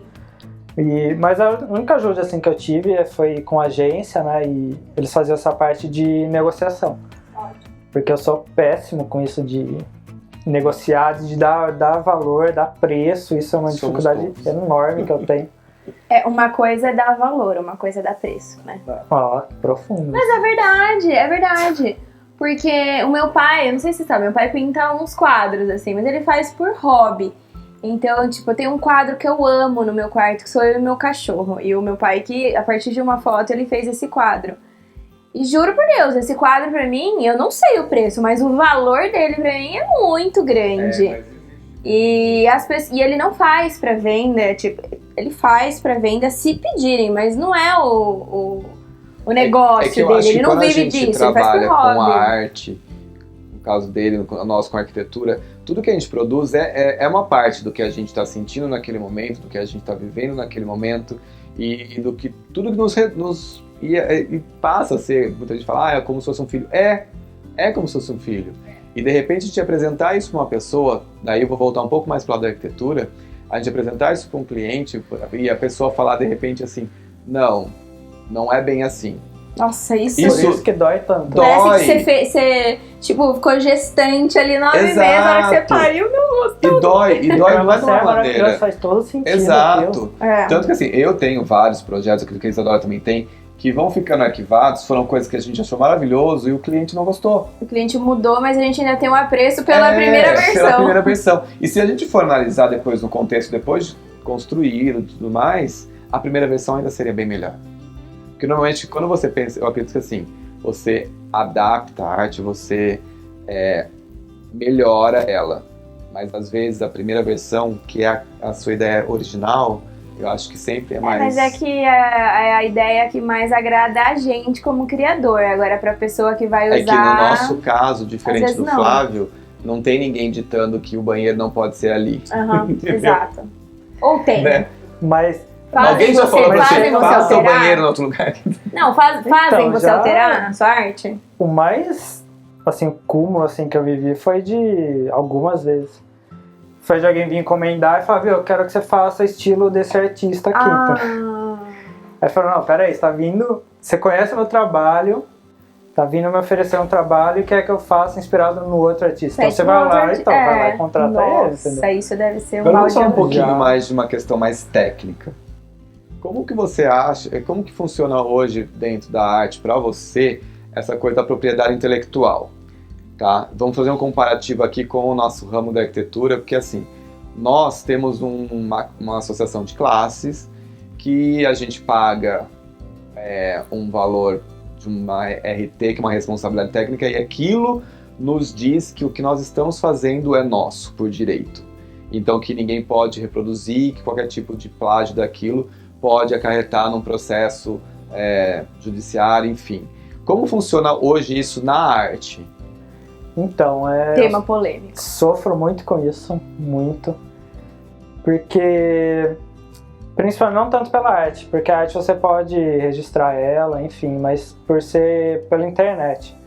Speaker 3: Mas a única ajuda assim, que eu tive foi com a agência, né? E eles faziam essa parte de negociação. Porque eu sou péssimo com isso de negociar, de dar valor, dar preço. Isso é uma dificuldade enorme que eu tenho.
Speaker 2: Uma coisa é dar valor, uma coisa é dar preço, né?
Speaker 3: Profundo.
Speaker 2: Mas é verdade. Porque o meu pai, eu não sei se você sabe, meu pai pinta uns quadros, assim, mas ele faz por hobby. Então, tipo, eu tenho um quadro que eu amo no meu quarto, que sou eu e meu cachorro. E o meu pai, que a partir de uma foto, ele fez esse quadro. E juro por Deus, esse quadro pra mim, eu não sei o preço, mas o valor dele pra mim é muito grande. E ele não faz pra venda, tipo, ele faz pra venda se pedirem, mas não é o negócio dele, ele não vive disso, ele faz por hobby.
Speaker 1: Com a arte, no caso dele, no nosso com a arquitetura, tudo que a gente produz é uma parte do que a gente está sentindo naquele momento, do que a gente está vivendo naquele momento e do que tudo que passa a ser, muita gente fala, é como se fosse um filho. É como se fosse um filho. E de repente a gente apresentar isso para uma pessoa, daí eu vou voltar um pouco mais para o lado da arquitetura, a gente apresentar isso para um cliente e a pessoa falar de repente assim, não é bem assim.
Speaker 2: Nossa, isso
Speaker 3: Por isso que dói tanto.
Speaker 2: Parece que você tipo, ficou gestante ali 9 meses, na hora que você pariu, não gostou.
Speaker 1: E dói mais de uma maneira.
Speaker 3: Faz todo sentido.
Speaker 1: Exato. Tanto que assim, eu tenho vários projetos, que a Isadora também tem, que vão ficando arquivados, foram coisas que a gente achou maravilhoso e o cliente não gostou.
Speaker 2: O cliente mudou, mas a gente ainda tem um apreço pela primeira versão.
Speaker 1: Pela primeira versão. E se a gente for analisar depois no contexto, depois de construído e tudo mais, a primeira versão ainda seria bem melhor. Porque normalmente, quando você pensa, eu acredito que assim, você adapta a arte, você melhora ela. Mas às vezes a primeira versão, que é a sua ideia original, eu acho que sempre é mais...
Speaker 2: Mas é que é a ideia que mais agrada a gente como criador. Agora, pra pessoa que vai usar...
Speaker 1: É que no nosso caso, diferente do Flávio, não tem ninguém ditando que o banheiro não pode ser ali.
Speaker 2: Exato. Ou tem.
Speaker 1: Né?
Speaker 3: Mas...
Speaker 1: Alguém já falou pra você, faça o banheiro em outro lugar.
Speaker 2: Não, fazem você alterar a sua arte?
Speaker 3: O mais, assim, o cúmulo, assim, que eu vivi foi de algumas vezes. Foi de alguém vir encomendar e falar, viu, eu quero que você faça estilo desse artista aqui. Então. Aí falou, não, peraí, você tá vindo, você conhece o meu trabalho, tá vindo me oferecer um trabalho e quer que eu faça inspirado no outro artista. Então você vai lá vai lá e contrata ele, entendeu?
Speaker 2: Nossa, isso deve ser um
Speaker 1: Vamos falar um pouquinho mais de uma questão mais técnica. Como que você acha, como que funciona hoje dentro da arte para você essa coisa da propriedade intelectual? Tá? Vamos fazer um comparativo aqui com o nosso ramo da arquitetura, porque assim, nós temos uma associação de classes que a gente paga um valor de uma RT, que é uma responsabilidade técnica, e aquilo nos diz que o que nós estamos fazendo é nosso, por direito. Então que ninguém pode reproduzir, que qualquer tipo de plágio daquilo pode acarretar num processo judiciário, enfim. Como funciona hoje isso na arte?
Speaker 2: Então, tema polêmico.
Speaker 3: Sofro muito com isso, muito. Porque, principalmente não tanto pela arte, porque a arte você pode registrar ela, enfim, mas por ser pela internet.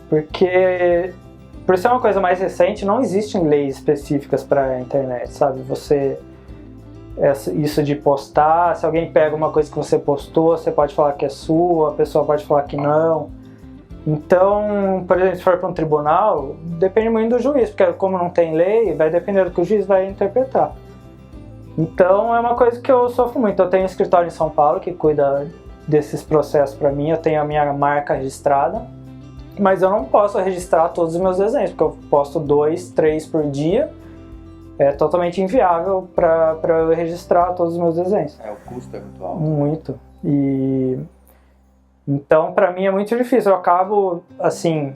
Speaker 3: Porque, por ser uma coisa mais recente, não existem leis específicas para a internet, sabe? Isso de postar, se alguém pega uma coisa que você postou, você pode falar que é sua, a pessoa pode falar que não. Então, por exemplo, se for para um tribunal, depende muito do juiz, porque como não tem lei, vai depender do que o juiz vai interpretar. Então, é uma coisa que eu sofro muito. Eu tenho um escritório em São Paulo que cuida desses processos para mim, eu tenho a minha marca registrada, mas eu não posso registrar todos os meus desenhos, porque eu posto 2, 3 por dia. É totalmente inviável para eu registrar todos os meus desenhos.
Speaker 1: O custo é muito alto.
Speaker 3: Muito. Então, para mim é muito difícil. Eu acabo, assim,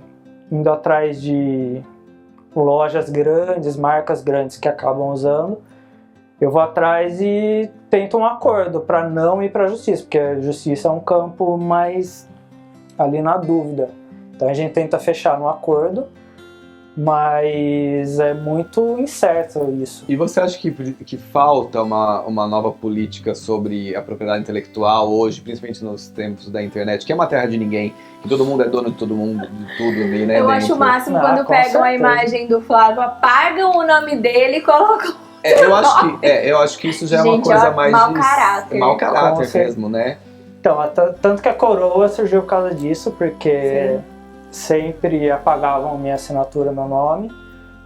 Speaker 3: indo atrás de lojas grandes, marcas grandes que acabam usando. Eu vou atrás e tento um acordo para não ir para a justiça, porque a justiça é um campo mais ali na dúvida. Então a gente tenta fechar um acordo Mas é muito incerto isso.
Speaker 1: E você acha que falta uma nova política sobre a propriedade intelectual hoje, principalmente nos tempos da internet, que é uma terra de ninguém, que todo mundo é dono de todo mundo, de tudo, né?
Speaker 2: Eu acho o máximo quando pegam a imagem do Flávio, apagam o nome dele e colocam.
Speaker 1: Eu acho que isso já é
Speaker 2: Gente,
Speaker 1: uma coisa mais
Speaker 2: mau caráter.
Speaker 1: Mau caráter mesmo, né?
Speaker 3: Então, tanto que a coroa surgiu por causa disso, porque sempre apagavam minha assinatura, meu nome.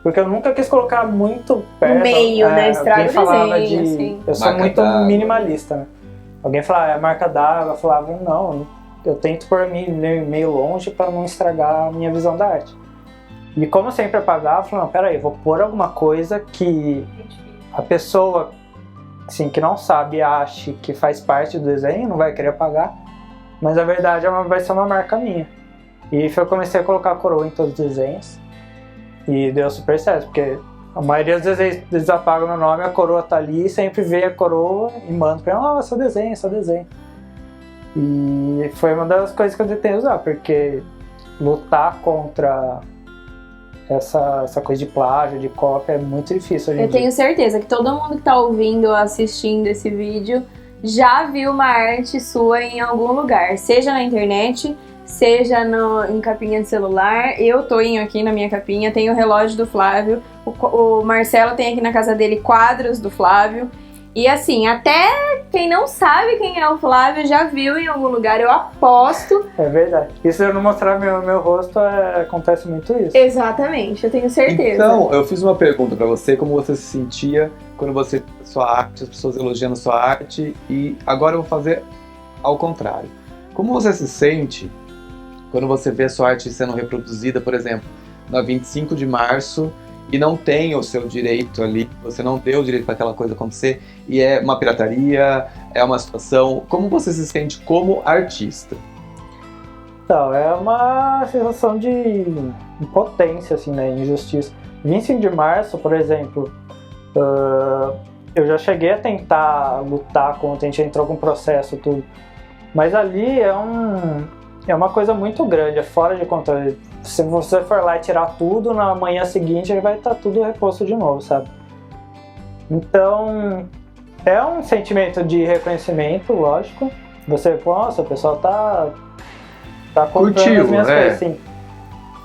Speaker 3: Porque eu nunca quis colocar muito perto.
Speaker 2: No meio, né? Estraga o
Speaker 3: falava
Speaker 2: desenho, assim.
Speaker 3: Eu sou
Speaker 1: Marca
Speaker 3: muito
Speaker 1: d'água.
Speaker 3: minimalista, né? Alguém falava, é marca d'água. Eu falava, não, eu tento pôr meio longe para não estragar a minha visão da arte. E como eu sempre apagava, eu falei, não, peraí, vou pôr alguma coisa que a pessoa, assim, que não sabe, ache que faz parte do desenho, não vai querer apagar. Mas na verdade vai ser uma marca minha. E eu comecei a colocar a coroa em todos os desenhos. E deu super certo, porque a maioria dos desenhos eles apagam meu nome, a coroa tá ali, sempre vê a coroa e manda pra ela, seu desenho, seu desenho. E foi uma das coisas que eu tentei usar, porque lutar contra essa coisa de plágio, de cópia, é muito difícil hoje em
Speaker 2: Eu
Speaker 3: dia.
Speaker 2: tenho certeza que todo mundo que tá ouvindo ou assistindo esse vídeo já viu uma arte sua em algum lugar, seja na internet, seja em capinha de celular. Eu tô aqui na minha capinha, tenho o relógio do Flávio, o Marcelo tem aqui na casa dele quadros do Flávio. E assim, até quem não sabe quem é o Flávio já viu em algum lugar, eu aposto.
Speaker 3: É verdade. E se eu não mostrar meu rosto, acontece muito isso.
Speaker 2: Exatamente, eu tenho certeza.
Speaker 1: Então, eu fiz uma pergunta pra você, como você se sentia quando você sua arte, as pessoas elogiando sua arte, e agora eu vou fazer ao contrário. Como você se sente quando você vê a sua arte sendo reproduzida, por exemplo, na 25 de março, e não tem o seu direito ali, você não deu o direito para aquela coisa acontecer, e é uma pirataria, é uma situação... Como você se sente como artista?
Speaker 3: Então, é uma sensação de impotência, assim, né, injustiça. 25 de março, por exemplo, eu já cheguei a tentar lutar contra, a gente entrou com processo, tudo, mas ali é uma coisa muito grande, é fora de controle. Se você for lá e tirar tudo, na manhã seguinte vai estar tudo reposto de novo, sabe? Então, é um sentimento de reconhecimento, lógico. Você, nossa, o pessoal tá comprando as minhas coisas, sim.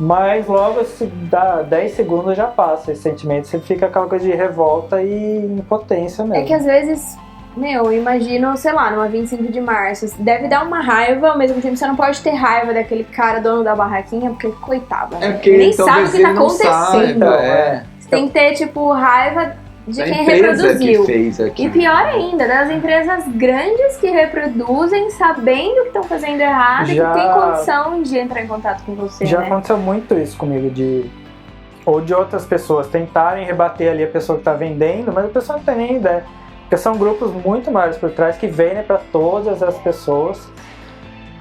Speaker 3: Mas logo, se dá 10 segundos, já passa esse sentimento. Você fica aquela coisa de revolta e impotência mesmo.
Speaker 2: É que às vezes... eu imagino, sei lá, numa 25 de março, deve dar uma raiva, ao mesmo tempo você não pode ter raiva daquele cara dono da barraquinha, porque coitado, né?
Speaker 1: Porque
Speaker 2: Ele nem sabe o que tá acontecendo.
Speaker 1: Saiba,
Speaker 2: Você tem que ter, tipo, raiva de
Speaker 1: da
Speaker 2: quem
Speaker 1: empresa
Speaker 2: reproduziu.
Speaker 1: que fez aqui.
Speaker 2: E pior ainda, das empresas grandes que reproduzem, sabendo que estão fazendo errado e que tem condição de entrar em contato com você,
Speaker 3: Já
Speaker 2: né?
Speaker 3: aconteceu muito isso comigo, ou de outras pessoas tentarem rebater ali a pessoa que tá vendendo, mas a pessoa não tem nem ideia. Porque são grupos muito maiores por trás que vendem para todas as pessoas.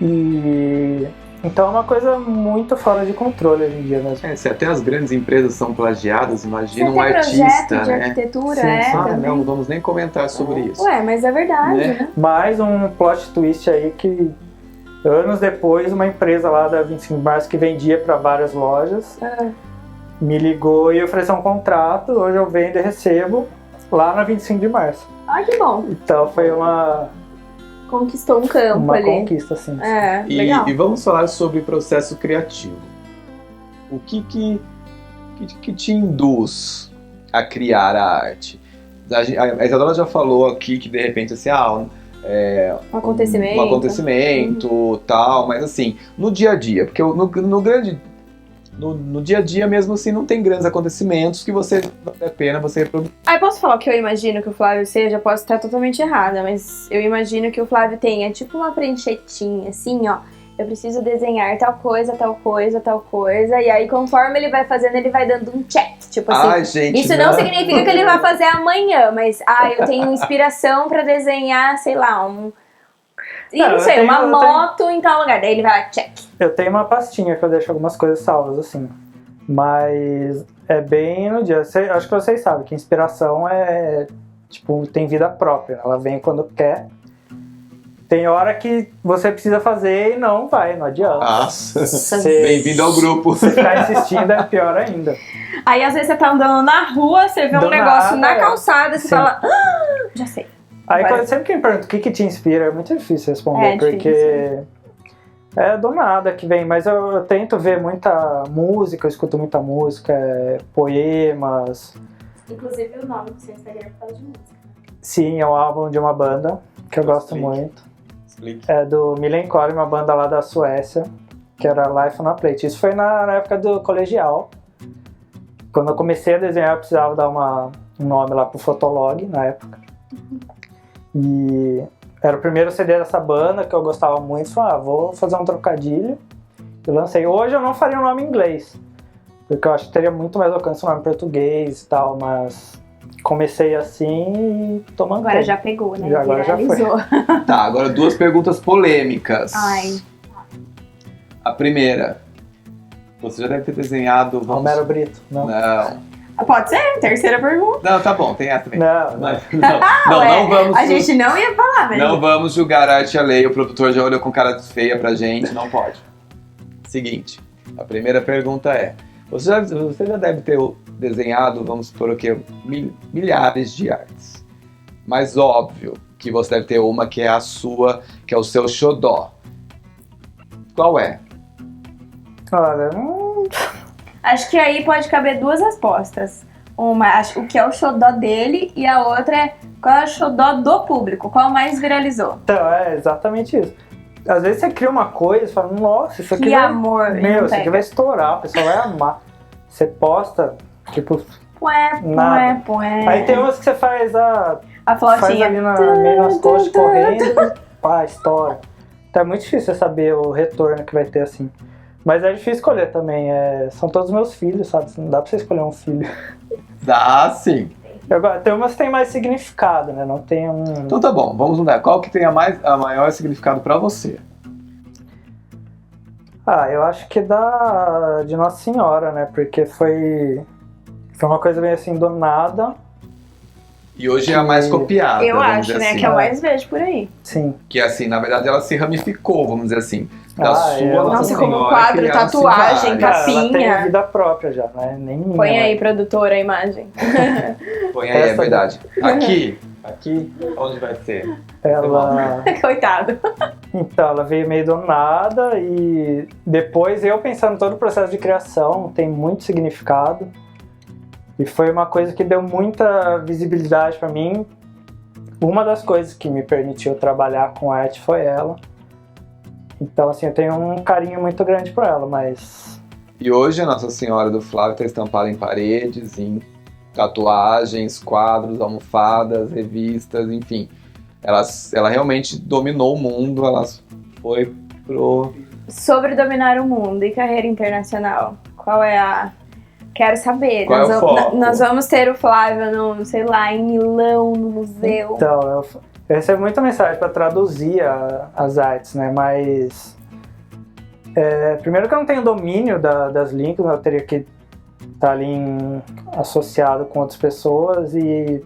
Speaker 3: E então é uma coisa muito fora de controle hoje em dia mesmo.
Speaker 1: Se até as grandes empresas são plagiadas, imagina
Speaker 2: Você
Speaker 1: um
Speaker 2: tem
Speaker 1: artista,
Speaker 2: projeto de
Speaker 1: né?
Speaker 2: arquitetura,
Speaker 3: Sim,
Speaker 2: também.
Speaker 1: Não vamos nem comentar sobre isso.
Speaker 2: Ué, mas é verdade, né?
Speaker 3: Mais um plot twist aí que anos depois uma empresa lá da 25 de março que vendia para várias lojas me ligou e ofereceu um contrato. Hoje eu vendo e recebo lá na 25 de março.
Speaker 2: Ai, que bom.
Speaker 3: Então foi
Speaker 2: Conquistou um campo
Speaker 3: uma
Speaker 2: ali.
Speaker 3: conquista, assim.
Speaker 2: Legal.
Speaker 1: E vamos falar sobre processo criativo. O que te induz a criar a arte? A Isadora já falou aqui que de repente assim,
Speaker 2: Um acontecimento.
Speaker 1: um acontecimento, tal, mas assim, no dia a dia, porque no dia a dia mesmo assim não tem grandes acontecimentos que vale a pena você reproduzir.
Speaker 2: Eu posso falar o que eu imagino que o Flávio seja? Posso estar totalmente errada, mas eu imagino que o Flávio tenha tipo uma pranchetinha, assim, ó. Eu preciso desenhar tal coisa, tal coisa, tal coisa. E aí, conforme ele vai fazendo, ele vai dando um check. Tipo assim,
Speaker 1: Ai, gente,
Speaker 2: isso não significa que ele vai fazer amanhã, mas eu tenho inspiração pra desenhar, sei lá, uma moto em tal lugar. Daí ele vai lá, check.
Speaker 3: Eu tenho uma pastinha que eu deixo algumas coisas salvas, assim. Mas é bem no dia. Acho que vocês sabem que inspiração tem vida própria. Ela vem quando quer. Tem hora que você precisa fazer e não vai, não adianta.
Speaker 1: Nossa, bem-vindo ao grupo.
Speaker 3: Se ficar insistindo é pior ainda.
Speaker 2: Aí às vezes você tá andando na rua, você vê um negócio na calçada, você fala, já sei.
Speaker 3: Aí sempre que me perguntam o que te inspira, é muito difícil responder, porque é do nada que vem, mas eu tento ver muita música, eu escuto muita música, poemas.
Speaker 2: Inclusive o nome do seu Instagram é por causa de música.
Speaker 3: Sim, é um álbum de uma banda que eu gosto muito.
Speaker 1: Explique.
Speaker 3: É do Millencolin, uma banda lá da Suécia, que era Life on a Plate. Isso foi na época do colegial. Quando eu comecei a desenhar, eu precisava dar um nome lá pro Fotolog, na época. E era o primeiro CD dessa banda que eu gostava muito. Falei, vou fazer um trocadilho. Eu lancei. Hoje eu não faria um nome em inglês, porque eu acho que teria muito mais alcance o nome em português e tal, mas comecei assim e tô mantendo.
Speaker 2: Agora já pegou, né?
Speaker 3: Agora já foi.
Speaker 1: Tá, agora 2 perguntas polêmicas.
Speaker 2: Ai.
Speaker 1: A primeira, você já deve ter desenhado...
Speaker 3: Romero Brito, não?
Speaker 1: Não.
Speaker 2: Pode ser? Terceira pergunta.
Speaker 1: Não, tá bom, tem essa também.
Speaker 3: Não.
Speaker 1: Não vamos...
Speaker 2: A gente não ia falar, mas...
Speaker 1: Não vamos julgar a arte alheia, o produtor já olhou com cara feia pra gente, não pode. Seguinte, a primeira pergunta é, você já deve ter desenhado, vamos supor o quê? Milhares de artes. Mas óbvio que você deve ter uma que é a sua, que é o seu xodó. Qual é?
Speaker 3: Olha,
Speaker 2: Acho que aí pode caber 2 respostas. Uma, o que é o xodó dele, e a outra é qual é o xodó do público, qual mais viralizou.
Speaker 3: Então, é exatamente isso. Às vezes você cria uma coisa e fala, nossa, isso aqui
Speaker 2: Que amor.
Speaker 3: isso aqui vai estourar, o pessoal vai amar. Você posta, tipo, nada. Aí tem umas que você faz
Speaker 2: a
Speaker 3: faz
Speaker 2: flautinha.
Speaker 3: ali meio nas costas, correndo, pá, estoura. Então é muito difícil saber o retorno que vai ter assim. Mas é difícil escolher também, são todos meus filhos, sabe? Não dá pra você escolher um filho.
Speaker 1: Dá sim.
Speaker 3: Tem umas que tem mais significado, né? Não tem um...
Speaker 1: Então tá bom, vamos mudar. Qual que tem a maior significado pra você?
Speaker 3: Eu acho que de Nossa Senhora, né? Porque foi uma coisa bem assim, do nada.
Speaker 1: E hoje é a mais copiada,
Speaker 2: Eu
Speaker 1: vamos
Speaker 2: acho,
Speaker 1: dizer
Speaker 2: né?
Speaker 1: assim.
Speaker 2: Que eu mais vejo por aí.
Speaker 3: Sim.
Speaker 1: Que assim, na verdade ela se ramificou, vamos dizer assim. Da sua Nossa
Speaker 2: Nossa, como
Speaker 1: Senhora,
Speaker 2: quadro,
Speaker 1: criaram-se
Speaker 2: tatuagem,
Speaker 1: várias.
Speaker 3: Ela tem
Speaker 2: capinha.
Speaker 3: vida própria já, né? Nem minha.
Speaker 2: Põe aí, produtora, a imagem.
Speaker 1: Põe aí, é verdade. Aqui, onde vai ser?
Speaker 3: Ela...
Speaker 2: Coitado.
Speaker 3: Então, ela veio meio do nada e depois eu pensando todo o processo de criação, tem muito significado. E foi uma coisa que deu muita visibilidade pra mim. Uma das coisas que me permitiu trabalhar com arte foi ela. Então, assim, eu tenho um carinho muito grande por ela, mas...
Speaker 1: E hoje a Nossa Senhora do Flávio está estampada em paredes, em tatuagens, quadros, almofadas, revistas, enfim. Ela realmente dominou o mundo, ela foi pro...
Speaker 2: Sobre dominar o mundo e carreira internacional, qual é a... Quero saber.
Speaker 1: Qual é o foco?
Speaker 2: Nós vamos ter o Flávio no, sei lá, em Milão, no museu.
Speaker 3: Então, eu recebo muita mensagem para traduzir as artes, né? Mas primeiro que eu não tenho domínio das línguas, eu teria que estar ali associado com outras pessoas e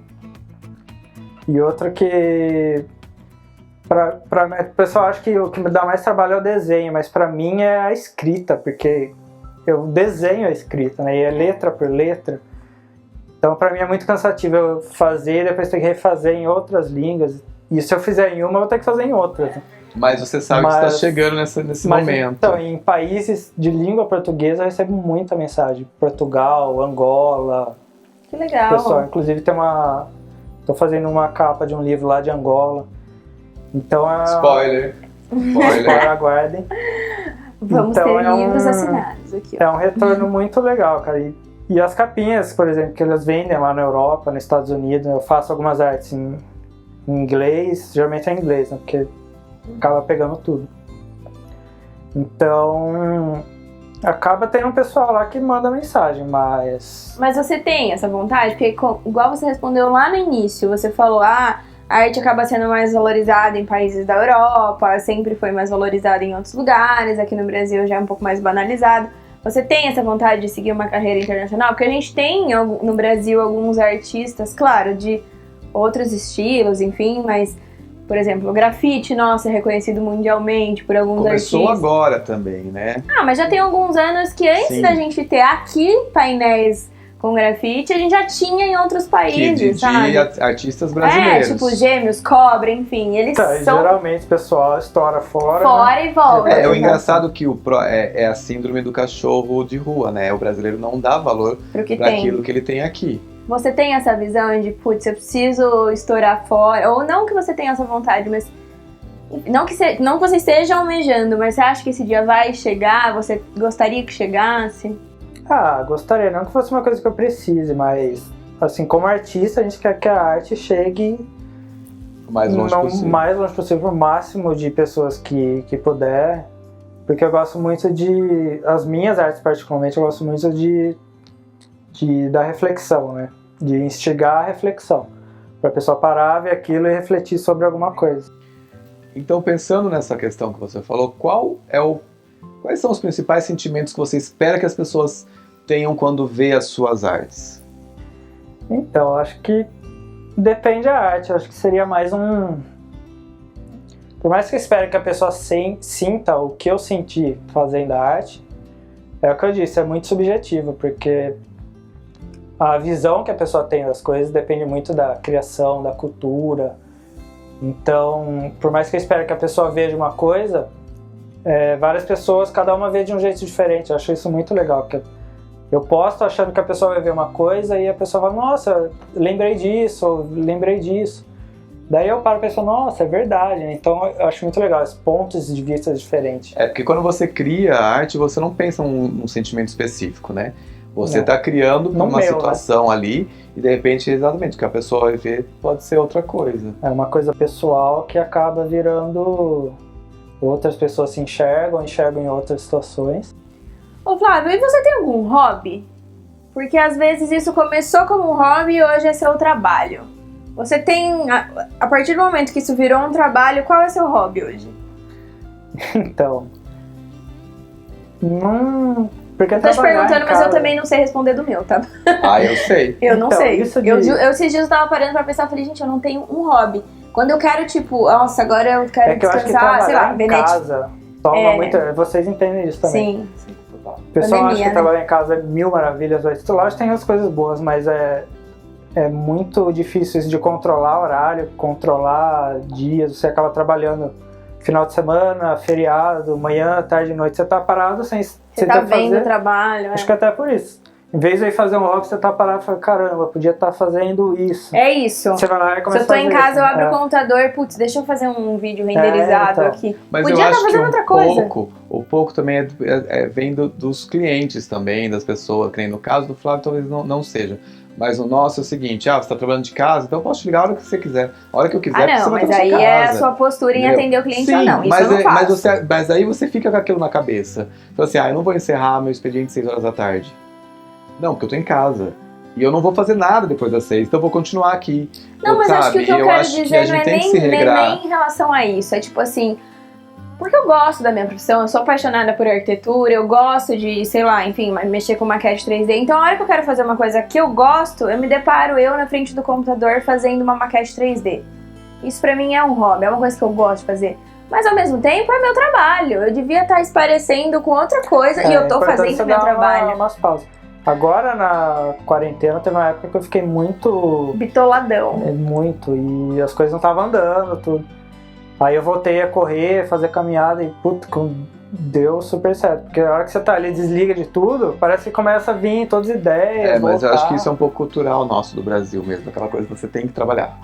Speaker 3: outra que o pessoal acha que o que me dá mais trabalho é o desenho, mas para mim é a escrita, porque eu desenho a escrita, né? E é letra por letra. Então, para mim é muito cansativo eu fazer e depois ter que refazer em outras línguas. E se eu fizer em uma, eu vou ter que fazer em outras.
Speaker 1: Mas você sabe que está chegando nesse momento.
Speaker 3: Então, em países de língua portuguesa, eu recebo muita mensagem. Portugal, Angola.
Speaker 2: Que legal.
Speaker 3: Pessoal, inclusive tô fazendo uma capa de um livro lá de Angola. Então
Speaker 1: Spoiler.
Speaker 3: Aguardem.
Speaker 2: Vamos
Speaker 3: então,
Speaker 2: ter livros assinados aqui.
Speaker 3: É um retorno muito legal, cara. E as capinhas, por exemplo, que elas vendem lá na Europa, nos Estados Unidos, eu faço algumas artes em inglês, geralmente é em inglês, né? Porque acaba pegando tudo. Então, acaba tendo um pessoal lá que manda mensagem, mas...
Speaker 2: Mas você tem essa vontade? Porque igual você respondeu lá no início, você falou, a arte acaba sendo mais valorizada em países da Europa, sempre foi mais valorizada em outros lugares, aqui no Brasil já é um pouco mais banalizado. Você tem essa vontade de seguir uma carreira internacional? Porque a gente tem no Brasil alguns artistas, claro, de outros estilos, enfim, mas Por exemplo, o grafite, nossa, é reconhecido mundialmente por alguns
Speaker 1: Começou
Speaker 2: artistas.
Speaker 1: agora também, né?
Speaker 2: Ah, mas já tem alguns anos que antes
Speaker 1: Sim.
Speaker 2: da gente ter aqui painéis com grafite, a gente já tinha em outros países, sabe?
Speaker 1: De artistas brasileiros.
Speaker 2: Tipo Gêmeos, Cobra, enfim, eles
Speaker 3: Tá, e
Speaker 2: são
Speaker 3: geralmente o pessoal estoura fora.
Speaker 2: fora
Speaker 3: Né?
Speaker 2: e volta.
Speaker 1: É o engraçado que é a síndrome do cachorro de rua, né? O brasileiro não dá valor
Speaker 2: Pro que
Speaker 1: para
Speaker 2: tem.
Speaker 1: aquilo que ele tem aqui.
Speaker 2: Você tem essa visão de, putz, eu preciso estourar fora, ou não que você tenha essa vontade, mas não que você esteja almejando, mas você acha que esse dia vai chegar, você gostaria que chegasse?
Speaker 3: Ah, gostaria, não que fosse uma coisa que eu precise, mas assim, como artista, a gente quer que a arte chegue
Speaker 1: O mais longe possível.
Speaker 3: mais longe possível, o máximo de pessoas que puder, porque eu gosto muito as minhas artes particularmente, eu gosto muito da reflexão, né? De instigar a reflexão, para a pessoa parar, ver aquilo e refletir sobre alguma coisa.
Speaker 1: Então, pensando nessa questão que você falou, quais são os principais sentimentos que você espera que as pessoas tenham quando vê as suas artes?
Speaker 3: Então, acho que depende da arte, acho que seria mais por mais que eu espere que a pessoa sinta o que eu senti fazendo a arte, é o que eu disse, é muito subjetivo, porque a visão que a pessoa tem das coisas depende muito da criação, da cultura. Então, por mais que eu espere que a pessoa veja uma coisa, várias pessoas, cada uma vê de um jeito diferente. Eu acho isso muito legal, porque eu posto achando que a pessoa vai ver uma coisa e a pessoa fala, nossa, lembrei disso, ou lembrei disso. Daí eu paro e penso, nossa, é verdade. Então eu acho muito legal, esses pontos de vista diferentes.
Speaker 1: É porque quando você cria a arte, você não pensa num sentimento específico, né? Você está criando uma situação ali e de repente, exatamente, o que a pessoa vai ver pode ser outra coisa.
Speaker 3: É uma coisa pessoal que acaba virando... Outras pessoas se enxergam em outras situações.
Speaker 2: Ô Flávio, e você tem algum hobby? Porque às vezes isso começou como um hobby e hoje é seu trabalho. Você tem, a partir do momento que isso virou um trabalho, qual é seu hobby hoje?
Speaker 3: Então, não... Porque
Speaker 2: eu tô te perguntando, mas eu também não sei responder do meu, tá?
Speaker 1: Ah, eu sei.
Speaker 2: Eu não
Speaker 3: então,
Speaker 2: sei. Eu esses dias eu tava parando pra pensar, eu falei, gente, eu não tenho um hobby. Quando eu quero, tipo, nossa, agora eu quero
Speaker 3: que
Speaker 2: descansar, sei lá,
Speaker 3: em casa toma muito... Vocês entendem isso também.
Speaker 2: Sim.
Speaker 3: O pessoal acha que
Speaker 2: né?
Speaker 3: trabalhar em casa é mil maravilhas, mas lógico tem as coisas boas, mas é muito difícil isso de controlar horário, controlar dias, você acaba trabalhando final de semana, feriado, manhã, tarde, noite, você tá parado sem
Speaker 2: tá vendo o trabalho.
Speaker 3: Acho que até por isso. Em vez de ir fazer um hobby, você tá parado e fala, caramba, podia estar fazendo isso.
Speaker 2: É isso.
Speaker 3: Você vai lá e começa
Speaker 2: Se eu tô em casa,
Speaker 3: isso,
Speaker 2: eu abro o computador, putz, deixa eu fazer um vídeo renderizado
Speaker 3: então.
Speaker 2: aqui.
Speaker 1: Mas
Speaker 2: podia
Speaker 1: eu
Speaker 2: estar
Speaker 1: acho
Speaker 2: fazendo
Speaker 1: que
Speaker 2: outra coisa.
Speaker 1: O pouco também vem dos clientes também, das pessoas, que nem no caso do Flávio talvez não seja. Mas o nosso é o seguinte, você está trabalhando de casa, então eu posso te ligar a hora que você quiser. A hora que eu quiser,
Speaker 2: não,
Speaker 1: você vai
Speaker 2: mas
Speaker 1: estar na
Speaker 2: aí
Speaker 1: sua
Speaker 2: é a
Speaker 1: casa.
Speaker 2: sua postura em
Speaker 1: Entendeu?
Speaker 2: atender o cliente
Speaker 1: Sim,
Speaker 2: ou não. Isso
Speaker 1: mas,
Speaker 2: eu não faço.
Speaker 1: mas aí você fica com aquilo na cabeça. Fala assim, eu não vou encerrar meu expediente 6 horas da tarde. Não, porque eu tô em casa. E eu não vou fazer nada depois das 6, então eu vou continuar aqui.
Speaker 2: Não, mas acho que o que eu quero dizer não é nem em relação a isso. É tipo assim, porque eu gosto da minha profissão, eu sou apaixonada por arquitetura, eu gosto de, sei lá, enfim, mexer com maquete 3D. Então, a hora que eu quero fazer uma coisa que eu gosto, eu me deparo na frente do computador fazendo uma maquete 3D. Isso pra mim é um hobby, é uma coisa que eu gosto de fazer. Mas ao mesmo tempo é meu trabalho. Eu devia estar esparecendo com outra coisa e eu tô fazendo meu trabalho.
Speaker 3: Umas pausas. Agora na quarentena teve uma época que eu fiquei muito...
Speaker 2: bitoladão.
Speaker 3: Muito, e as coisas não estavam andando, tudo. Aí eu voltei a correr, fazer caminhada e deu super certo. Porque a hora que você tá ali, desliga de tudo, parece que começa a vir todas as ideias.
Speaker 1: Mas eu acho que isso é um pouco cultural nosso do Brasil mesmo, aquela coisa que você tem que trabalhar.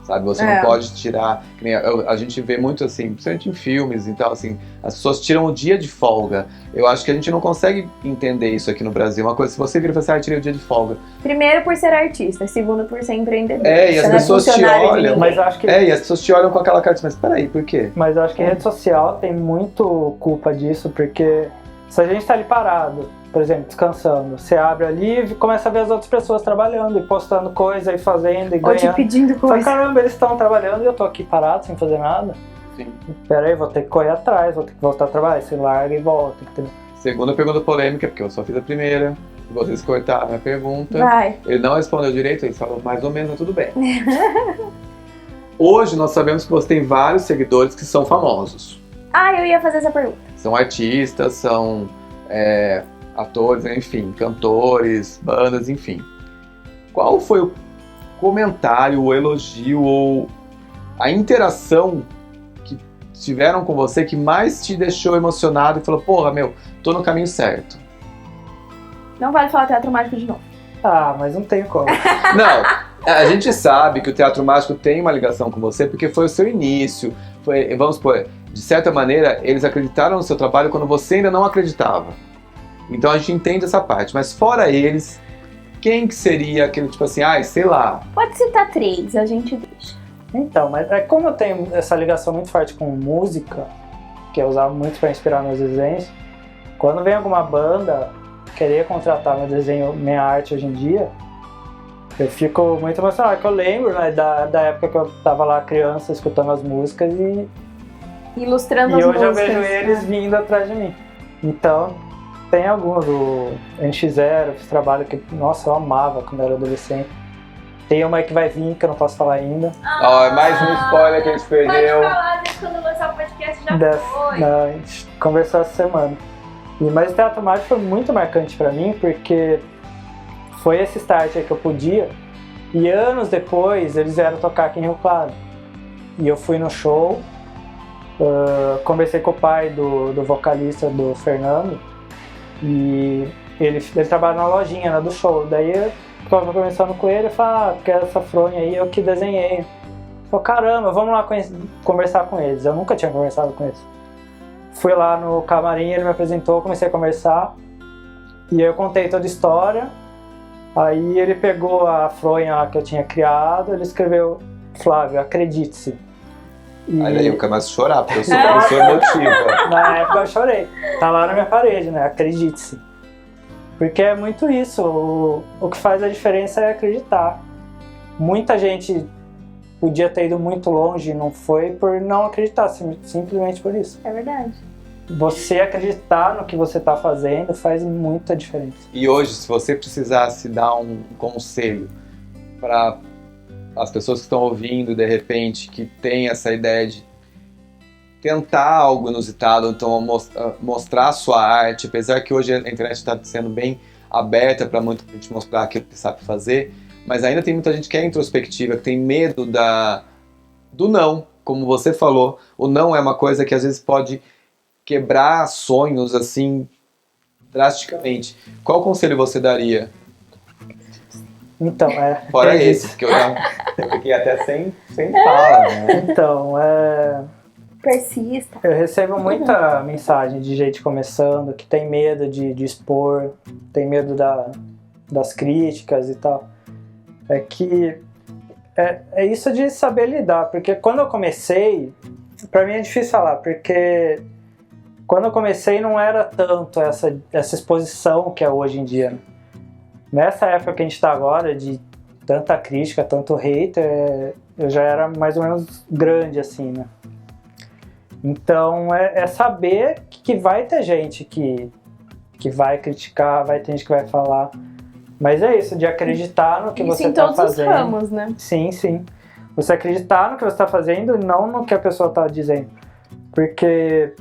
Speaker 1: Sabe, você não pode tirar, que nem a gente vê muito assim, principalmente em filmes e tal, assim, as pessoas tiram o dia de folga. Eu acho que a gente não consegue entender isso aqui no Brasil. Uma coisa, se você vira e fala assim, tirei o dia de folga.
Speaker 2: Primeiro por ser artista, segundo por ser empreendedor.
Speaker 1: E as pessoas te olham,
Speaker 3: mas acho que...
Speaker 1: e as pessoas te olham com aquela cara, mas peraí, por quê?
Speaker 3: Mas eu acho que rede social tem muito culpa disso, porque se a gente tá ali parado, por exemplo, descansando, você abre ali e começa a ver as outras pessoas trabalhando e postando coisa e fazendo e ganhando.
Speaker 2: Ou te pedindo coisa.
Speaker 3: Caramba, eles estão trabalhando e eu tô aqui parado sem fazer nada.
Speaker 1: Sim.
Speaker 3: Pera aí, vou ter que correr atrás, vou ter que voltar a trabalhar. Você larga e volta.
Speaker 1: Segunda pergunta polêmica, porque eu só fiz a primeira. Vocês cortaram a minha pergunta.
Speaker 2: Vai.
Speaker 1: Ele não respondeu direito, ele falou mais ou menos, tudo bem. Hoje nós sabemos que você tem vários seguidores que são famosos.
Speaker 2: Ah, eu ia fazer essa pergunta.
Speaker 1: São artistas, são atores, enfim, cantores, bandas, enfim. Qual foi o comentário, o elogio ou a interação que tiveram com você que mais te deixou emocionado e falou, porra, meu, tô no caminho certo?
Speaker 2: Não vale falar Teatro Mágico de novo.
Speaker 3: Ah, mas não tem como.
Speaker 1: Não, a gente sabe que o Teatro Mágico tem uma ligação com você porque foi o seu início. Foi, vamos supor, de certa maneira, eles acreditaram no seu trabalho quando você ainda não acreditava. Então a gente entende essa parte. Mas fora eles, quem que seria aquele tipo assim, sei lá.
Speaker 2: Pode citar 3, a gente deixa.
Speaker 3: Então, mas como eu tenho essa ligação muito forte com música, que eu usava muito para inspirar meus desenhos, quando vem alguma banda querer contratar meu desenho, minha arte hoje em dia, eu fico muito emocionado, que eu lembro, né, da época que eu tava lá criança, escutando as músicas e
Speaker 2: Ilustrando as
Speaker 3: hoje
Speaker 2: músicas.
Speaker 3: eu vejo eles vindo atrás de mim. Então, tem alguns do NX0, esse trabalho que, nossa, eu amava quando eu era adolescente. Tem uma aí que vai vir, que eu não posso falar ainda.
Speaker 1: É mais um spoiler que a gente perdeu.
Speaker 2: Pode falar, desde quando lançar o podcast já foi.
Speaker 3: Não, a gente conversou essa semana. Mas o Teatro Mágico foi muito marcante pra mim, porque foi esse start aí que eu podia. E anos depois, eles vieram tocar aqui em Rio Claro. E eu fui no show, conversei com o pai do vocalista, do Fernando, e ele trabalha na lojinha, né, do show. Daí eu estava conversando com ele e falei, porque essa fronha aí eu que desenhei. Ele falou, caramba, vamos lá conversar com eles. Eu nunca tinha conversado com eles. Fui lá no camarim, ele me apresentou, comecei a conversar. E aí eu contei toda a história. Aí ele pegou a fronha lá que eu tinha criado, ele escreveu, Flávio, acredite-se.
Speaker 1: Aí eu começo a chorar, porque eu sou emotiva.
Speaker 3: Na época eu chorei. Tá lá na minha parede, né? Acredite-se. Porque é muito isso. O que faz a diferença é acreditar. Muita gente podia ter ido muito longe e não foi por não acreditar, simplesmente por isso.
Speaker 2: É verdade.
Speaker 3: Você acreditar no que você está fazendo faz muita diferença.
Speaker 1: E hoje, se você precisasse dar um conselho para as pessoas que estão ouvindo, de repente, que tem essa ideia de tentar algo inusitado, então mostrar a sua arte, apesar que hoje a internet está sendo bem aberta para muita gente mostrar aquilo que sabe fazer, mas ainda tem muita gente que é introspectiva, que tem medo do não, como você falou. O não é uma coisa que às vezes pode quebrar sonhos assim drasticamente. Qual conselho você daria?
Speaker 3: Então,
Speaker 1: fora esse, porque eu fiquei até sem fala, né?
Speaker 3: Então,
Speaker 2: Persista.
Speaker 3: eu recebo muita mensagem de gente começando que tem medo de expor, tem medo das críticas e tal. É que é isso de saber lidar, porque quando eu comecei, pra mim é difícil falar, porque quando eu comecei não era tanto essa exposição que é hoje em dia, né? Nessa época que a gente tá agora, de tanta crítica, tanto hater, eu já era mais ou menos grande, assim, né? Então, é saber que vai ter gente que vai criticar, vai ter gente que vai falar. Mas é isso, de acreditar no que você tá fazendo.
Speaker 2: Isso em todos os ramos, né?
Speaker 3: Sim, sim. Você acreditar no que você tá fazendo e não no que a pessoa tá dizendo. Porque...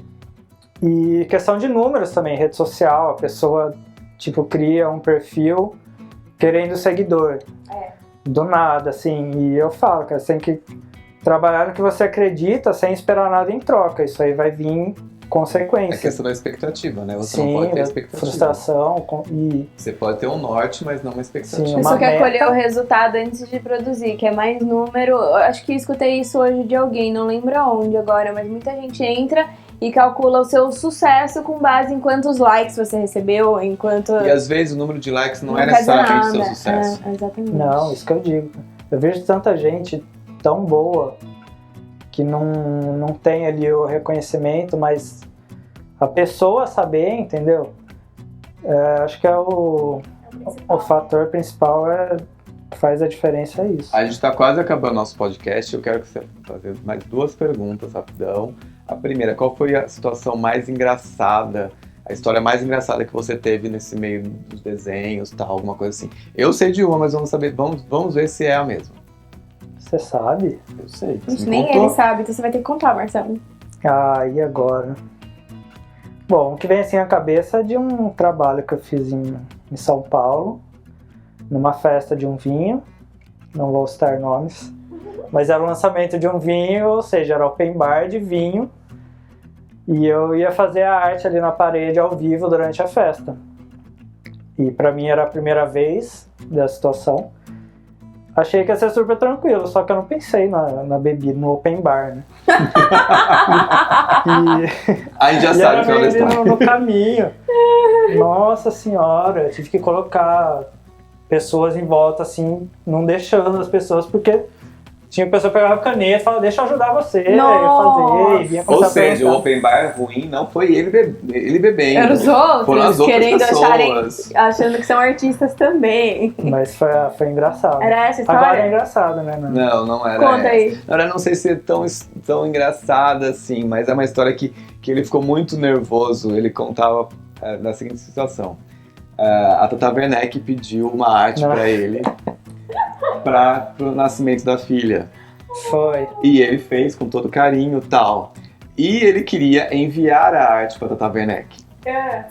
Speaker 3: E questão de números também, rede social, a pessoa, tipo, cria um perfil querendo seguidor. Do nada, assim. E eu falo, cara, você tem que trabalhar no que você acredita sem esperar nada em troca. Isso aí vai vir consequência.
Speaker 1: É questão da expectativa, né? Você
Speaker 3: Sim,
Speaker 1: não pode ter expectativa.
Speaker 3: Frustração e...
Speaker 1: Você pode ter um norte, mas não uma expectativa.
Speaker 3: Sim,
Speaker 2: A pessoa quer colher o resultado antes de produzir, que é mais número. Eu acho que escutei isso hoje de alguém, não lembro aonde agora, mas muita gente entra e calcula o seu sucesso com base em quantos likes você recebeu, em quanto...
Speaker 1: E às vezes o número de likes não é
Speaker 2: quer dizer
Speaker 1: necessariamente o seu
Speaker 2: nada.
Speaker 1: sucesso.
Speaker 2: Exatamente.
Speaker 3: Não, isso que eu digo. Eu vejo tanta gente tão boa que não tem ali o reconhecimento, mas a pessoa saber, entendeu? Acho que é o fator principal, faz a diferença, é isso.
Speaker 1: A gente está quase acabando nosso podcast. Eu quero que você faça mais 2 perguntas, rapidão. A primeira, qual foi a situação mais engraçada, a história mais engraçada que você teve nesse meio dos desenhos, tal, alguma coisa assim? Eu sei de uma, mas vamos ver se é a mesma.
Speaker 3: Você sabe?
Speaker 1: Eu sei.
Speaker 2: Gente,
Speaker 1: Você
Speaker 2: nem
Speaker 1: contou.
Speaker 2: ele sabe, então você vai ter que contar, Marcelo.
Speaker 3: Ah, e agora? Bom, o que vem assim à cabeça é de um trabalho que eu fiz em São Paulo, numa festa de um vinho, não vou citar nomes, mas era o lançamento de um vinho, ou seja, era open bar de vinho, e eu ia fazer a arte ali na parede ao vivo durante a festa. E pra mim era a primeira vez da situação. Achei que ia ser super tranquilo, só que eu não pensei na bebida, no open bar, né?
Speaker 1: Aí já
Speaker 3: E
Speaker 1: sabe
Speaker 3: era
Speaker 1: o final da
Speaker 3: meio
Speaker 1: história.
Speaker 3: ali no caminho. Nossa senhora, eu tive que colocar pessoas em volta, assim, não deixando as pessoas, porque tinha pessoa que pegava caneta e falava, deixa eu ajudar você
Speaker 2: Nossa.
Speaker 3: a fazer. E vinha
Speaker 1: Ou
Speaker 3: começar a
Speaker 1: seja, o
Speaker 3: perguntar.
Speaker 1: open bar ruim não foi ele bebendo.
Speaker 2: Eram os outros,
Speaker 1: Foram as outras
Speaker 2: querendo
Speaker 1: pessoas.
Speaker 2: achando que são artistas também.
Speaker 3: Mas foi engraçado.
Speaker 2: Era essa a
Speaker 3: Agora é
Speaker 2: história?
Speaker 3: engraçado, né?
Speaker 1: Não era
Speaker 2: Conta
Speaker 1: essa.
Speaker 2: aí.
Speaker 1: Agora, eu não sei se é tão engraçada assim, mas é uma história que ele ficou muito nervoso. Ele contava na seguinte situação. A Tata Werneck pediu uma arte
Speaker 3: Não.
Speaker 1: pra ele pro nascimento da filha.
Speaker 3: Foi.
Speaker 1: E ele fez com todo carinho e tal. E ele queria enviar a arte pra Tata Werneck.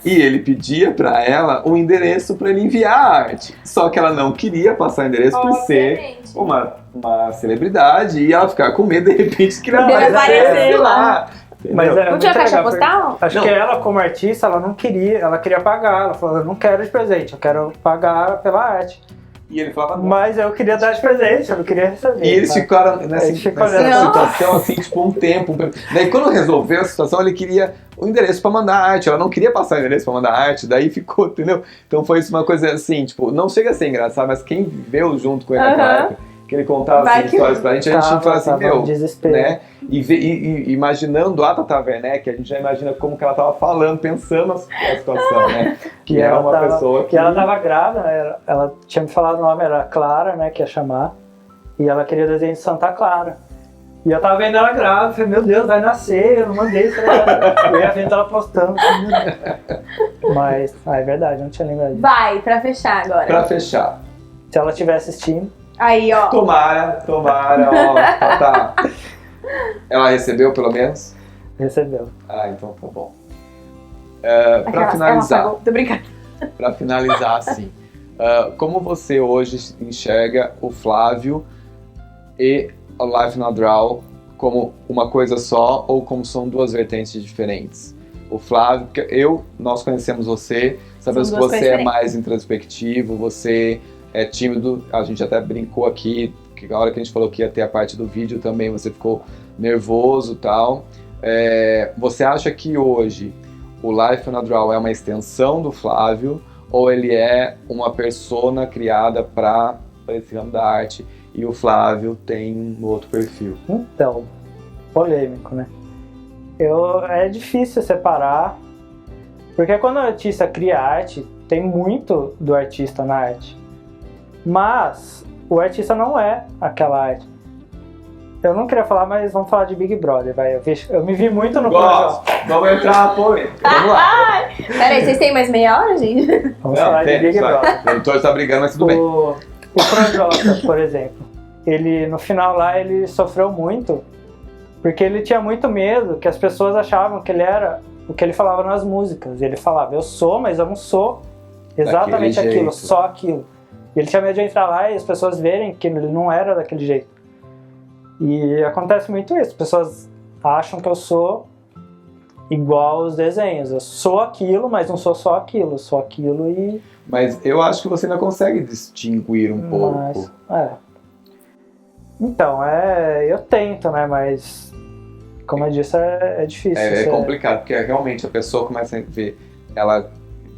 Speaker 1: E ele pedia pra ela o endereço pra ele enviar a arte. Só que ela não queria passar o endereço por ser
Speaker 2: Obviamente.
Speaker 1: uma celebridade e ela ficar com medo de repente que ele
Speaker 3: Não, mas
Speaker 1: aparecesse
Speaker 3: é-
Speaker 1: lá.
Speaker 3: Mas
Speaker 1: Entendeu?
Speaker 3: é
Speaker 2: Não tinha
Speaker 3: muito
Speaker 2: caixa
Speaker 3: legal, porque
Speaker 2: postal?
Speaker 3: Acho
Speaker 1: Não.
Speaker 3: que ela, como artista, ela não queria, ela queria pagar. Ela falou, eu não quero de presente, eu quero pagar pela arte.
Speaker 1: E ele falava não.
Speaker 3: Mas eu queria dar de presente, eu não queria receber.
Speaker 1: E eles
Speaker 3: sabe?
Speaker 1: ficaram nessa
Speaker 3: Eles ficam
Speaker 1: nessa
Speaker 3: olhando.
Speaker 1: situação assim, tipo, um tempo. Daí quando resolveu a situação, ele queria o endereço pra mandar a arte. Ela não queria passar o endereço pra mandar a arte, daí ficou, entendeu? Então foi isso uma coisa assim, tipo, não chega a ser engraçado, mas quem viveu junto com ele naquela
Speaker 2: Aham.
Speaker 1: época, que ele contava
Speaker 2: Vai
Speaker 1: assim,
Speaker 2: que-
Speaker 1: histórias pra gente, a gente fala assim,
Speaker 3: Tava
Speaker 1: meu,
Speaker 3: um desespero.
Speaker 1: né? E imaginando a Tata Werneck, a gente já imagina como que ela tava falando, pensando a situação, né? Que
Speaker 3: E
Speaker 1: era
Speaker 3: ela
Speaker 1: uma
Speaker 3: tava-
Speaker 1: pessoa que...
Speaker 3: E ela tava grávida, ela tinha me falado o nome, era Clara, né, que ia chamar. E ela queria desenho de Santa Clara. E eu tava vendo ela grávida, falei, meu Deus, vai nascer, eu não mandei isso. Eu ia vendo ela postando. Falei, meu Deus. Mas, é verdade, eu não tinha lembrado disso.
Speaker 2: Vai, pra fechar agora.
Speaker 1: Pra fechar.
Speaker 3: Se ela estiver assistindo,
Speaker 2: Aí, ó.
Speaker 1: Tomara, ó, tá. Ela recebeu pelo menos?
Speaker 3: recebeu.
Speaker 1: Ah, então tá bom. Pra
Speaker 2: Aquela-
Speaker 1: finalizar,
Speaker 2: ela pagou. Tô brincando.
Speaker 1: pra finalizar assim, como você hoje enxerga o Flávio e o Life Natural como uma coisa só ou como são duas vertentes diferentes? O Flávio, porque nós conhecemos você, sabemos
Speaker 2: São
Speaker 1: que
Speaker 2: duas
Speaker 1: você
Speaker 2: coisas
Speaker 1: é mais introspectivo, você é tímido, a gente até brincou aqui, que na hora que a gente falou que ia ter a parte do vídeo também, você ficou nervoso e tal. Você acha que hoje o Life Natural é uma extensão do Flávio ou ele é uma persona criada para esse ramo da arte e o Flávio tem um outro perfil?
Speaker 3: Então, polêmico, né? É difícil separar, porque quando o artista cria arte, tem muito do artista na arte. Mas o artista não é aquela arte. Eu não queria falar, mas vamos falar de Big Brother, vai. Eu me vi muito no
Speaker 1: Gosto! Vamos entrar, pô! Vamos lá!
Speaker 2: Peraí, vocês têm mais meia hora, gente?
Speaker 3: Vamos falar de Big Brother.
Speaker 1: O editor está brigando, mas tudo bem.
Speaker 3: O Projota, por exemplo, ele no final lá ele sofreu muito porque ele tinha muito medo que as pessoas achavam que ele era o que ele falava nas músicas. Ele falava, eu sou, mas eu não sou exatamente
Speaker 1: Daquele
Speaker 3: aquilo,
Speaker 1: jeito.
Speaker 3: só aquilo. E ele tinha medo de entrar lá e as pessoas verem que ele não era daquele jeito. E acontece muito isso, as pessoas acham que eu sou igual aos desenhos. Eu sou aquilo, mas não sou só aquilo, eu sou aquilo e...
Speaker 1: Mas eu acho que você ainda consegue distinguir um pouco.
Speaker 3: Mas, Então, eu tento, né? Mas, como eu disse, é difícil.
Speaker 1: É complicado, porque realmente a pessoa começa a ver, ela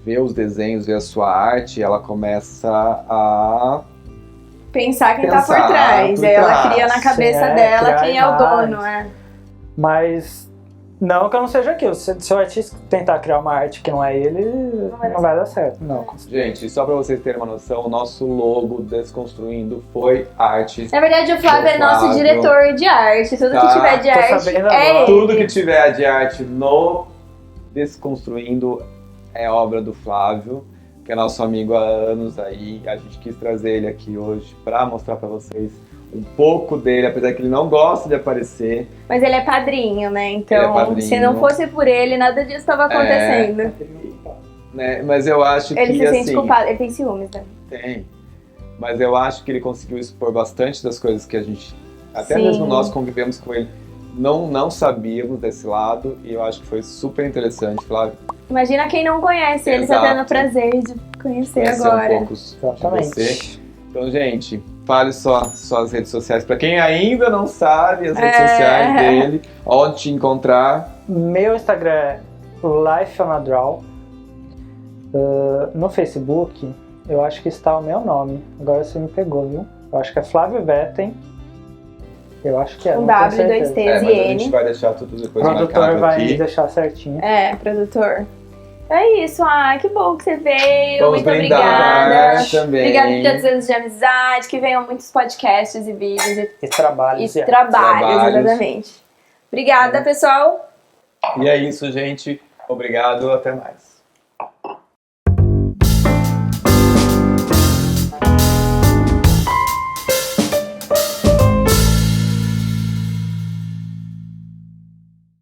Speaker 1: vê os desenhos, vê a sua arte, ela começa a...
Speaker 2: Pensar quem tá
Speaker 1: Pensar
Speaker 2: por trás.
Speaker 1: por
Speaker 2: Aí ela
Speaker 1: trás.
Speaker 2: cria na cabeça
Speaker 3: Sim,
Speaker 2: dela
Speaker 3: criar
Speaker 2: quem é o
Speaker 3: imagens.
Speaker 2: dono,
Speaker 3: Mas, não que eu não seja aquilo. Se o artista tentar criar uma arte que não é ele, não vai dar certo. Não.
Speaker 1: Gente, só pra vocês terem uma noção, o nosso logo Desconstruindo foi arte.
Speaker 2: Na verdade, o Flávio é nosso
Speaker 1: Flávio.
Speaker 2: diretor de arte. Tudo
Speaker 1: Tá.
Speaker 2: que tiver de
Speaker 3: Tô
Speaker 2: arte
Speaker 3: sabendo
Speaker 2: é
Speaker 3: agora.
Speaker 2: ele.
Speaker 1: Tudo que tiver de arte no Desconstruindo é obra do Flávio, que é nosso amigo há anos aí. A gente quis trazer ele aqui hoje pra mostrar pra vocês um pouco dele, apesar que ele não gosta de aparecer.
Speaker 2: Mas ele é padrinho, né? Então,
Speaker 1: Ele é padrinho.
Speaker 2: se não fosse por ele, nada disso estava acontecendo.
Speaker 1: Né? Mas eu acho
Speaker 2: Ele
Speaker 1: que,
Speaker 2: se sente
Speaker 1: assim,
Speaker 2: culpado, ele tem ciúmes, né?
Speaker 1: tem. Mas eu acho que ele conseguiu expor bastante das coisas que a gente, até
Speaker 2: Sim.
Speaker 1: mesmo nós convivemos com ele, não sabíamos desse lado, e eu acho que foi super interessante, Flávio.
Speaker 2: Imagina quem não conhece, ele tá
Speaker 1: Exato.
Speaker 2: tendo o prazer de conhecer
Speaker 1: Conhecer
Speaker 2: agora.
Speaker 1: um pouco de você.
Speaker 3: Exatamente.
Speaker 1: Então, gente, fale só suas redes sociais. Pra quem ainda não sabe as redes
Speaker 2: É.
Speaker 1: sociais dele, onde te encontrar.
Speaker 3: Meu Instagram é Life on a Draw. No Facebook, eu acho que está o meu nome. Agora você me pegou, viu? Eu acho que é Flávio Vetten. Eu acho que é.
Speaker 2: Um
Speaker 3: não tenho
Speaker 2: W, dois
Speaker 3: certeza.
Speaker 2: T's
Speaker 1: Mas
Speaker 2: e
Speaker 1: a gente
Speaker 2: N.
Speaker 1: vai deixar tudo
Speaker 3: O
Speaker 1: depois
Speaker 3: produtor
Speaker 1: marcado
Speaker 3: vai
Speaker 1: aqui.
Speaker 3: deixar certinho.
Speaker 2: É, produtor. É isso, que bom que você veio.
Speaker 1: Vamos
Speaker 2: Muito
Speaker 1: brindar
Speaker 2: obrigada.
Speaker 1: também.
Speaker 2: Obrigada por todos os anos de amizade, que venham muitos podcasts e vídeos
Speaker 3: E trabalhos.
Speaker 2: e trabalhos, exatamente. Obrigada, pessoal.
Speaker 1: E é isso, gente. Obrigado. Até mais.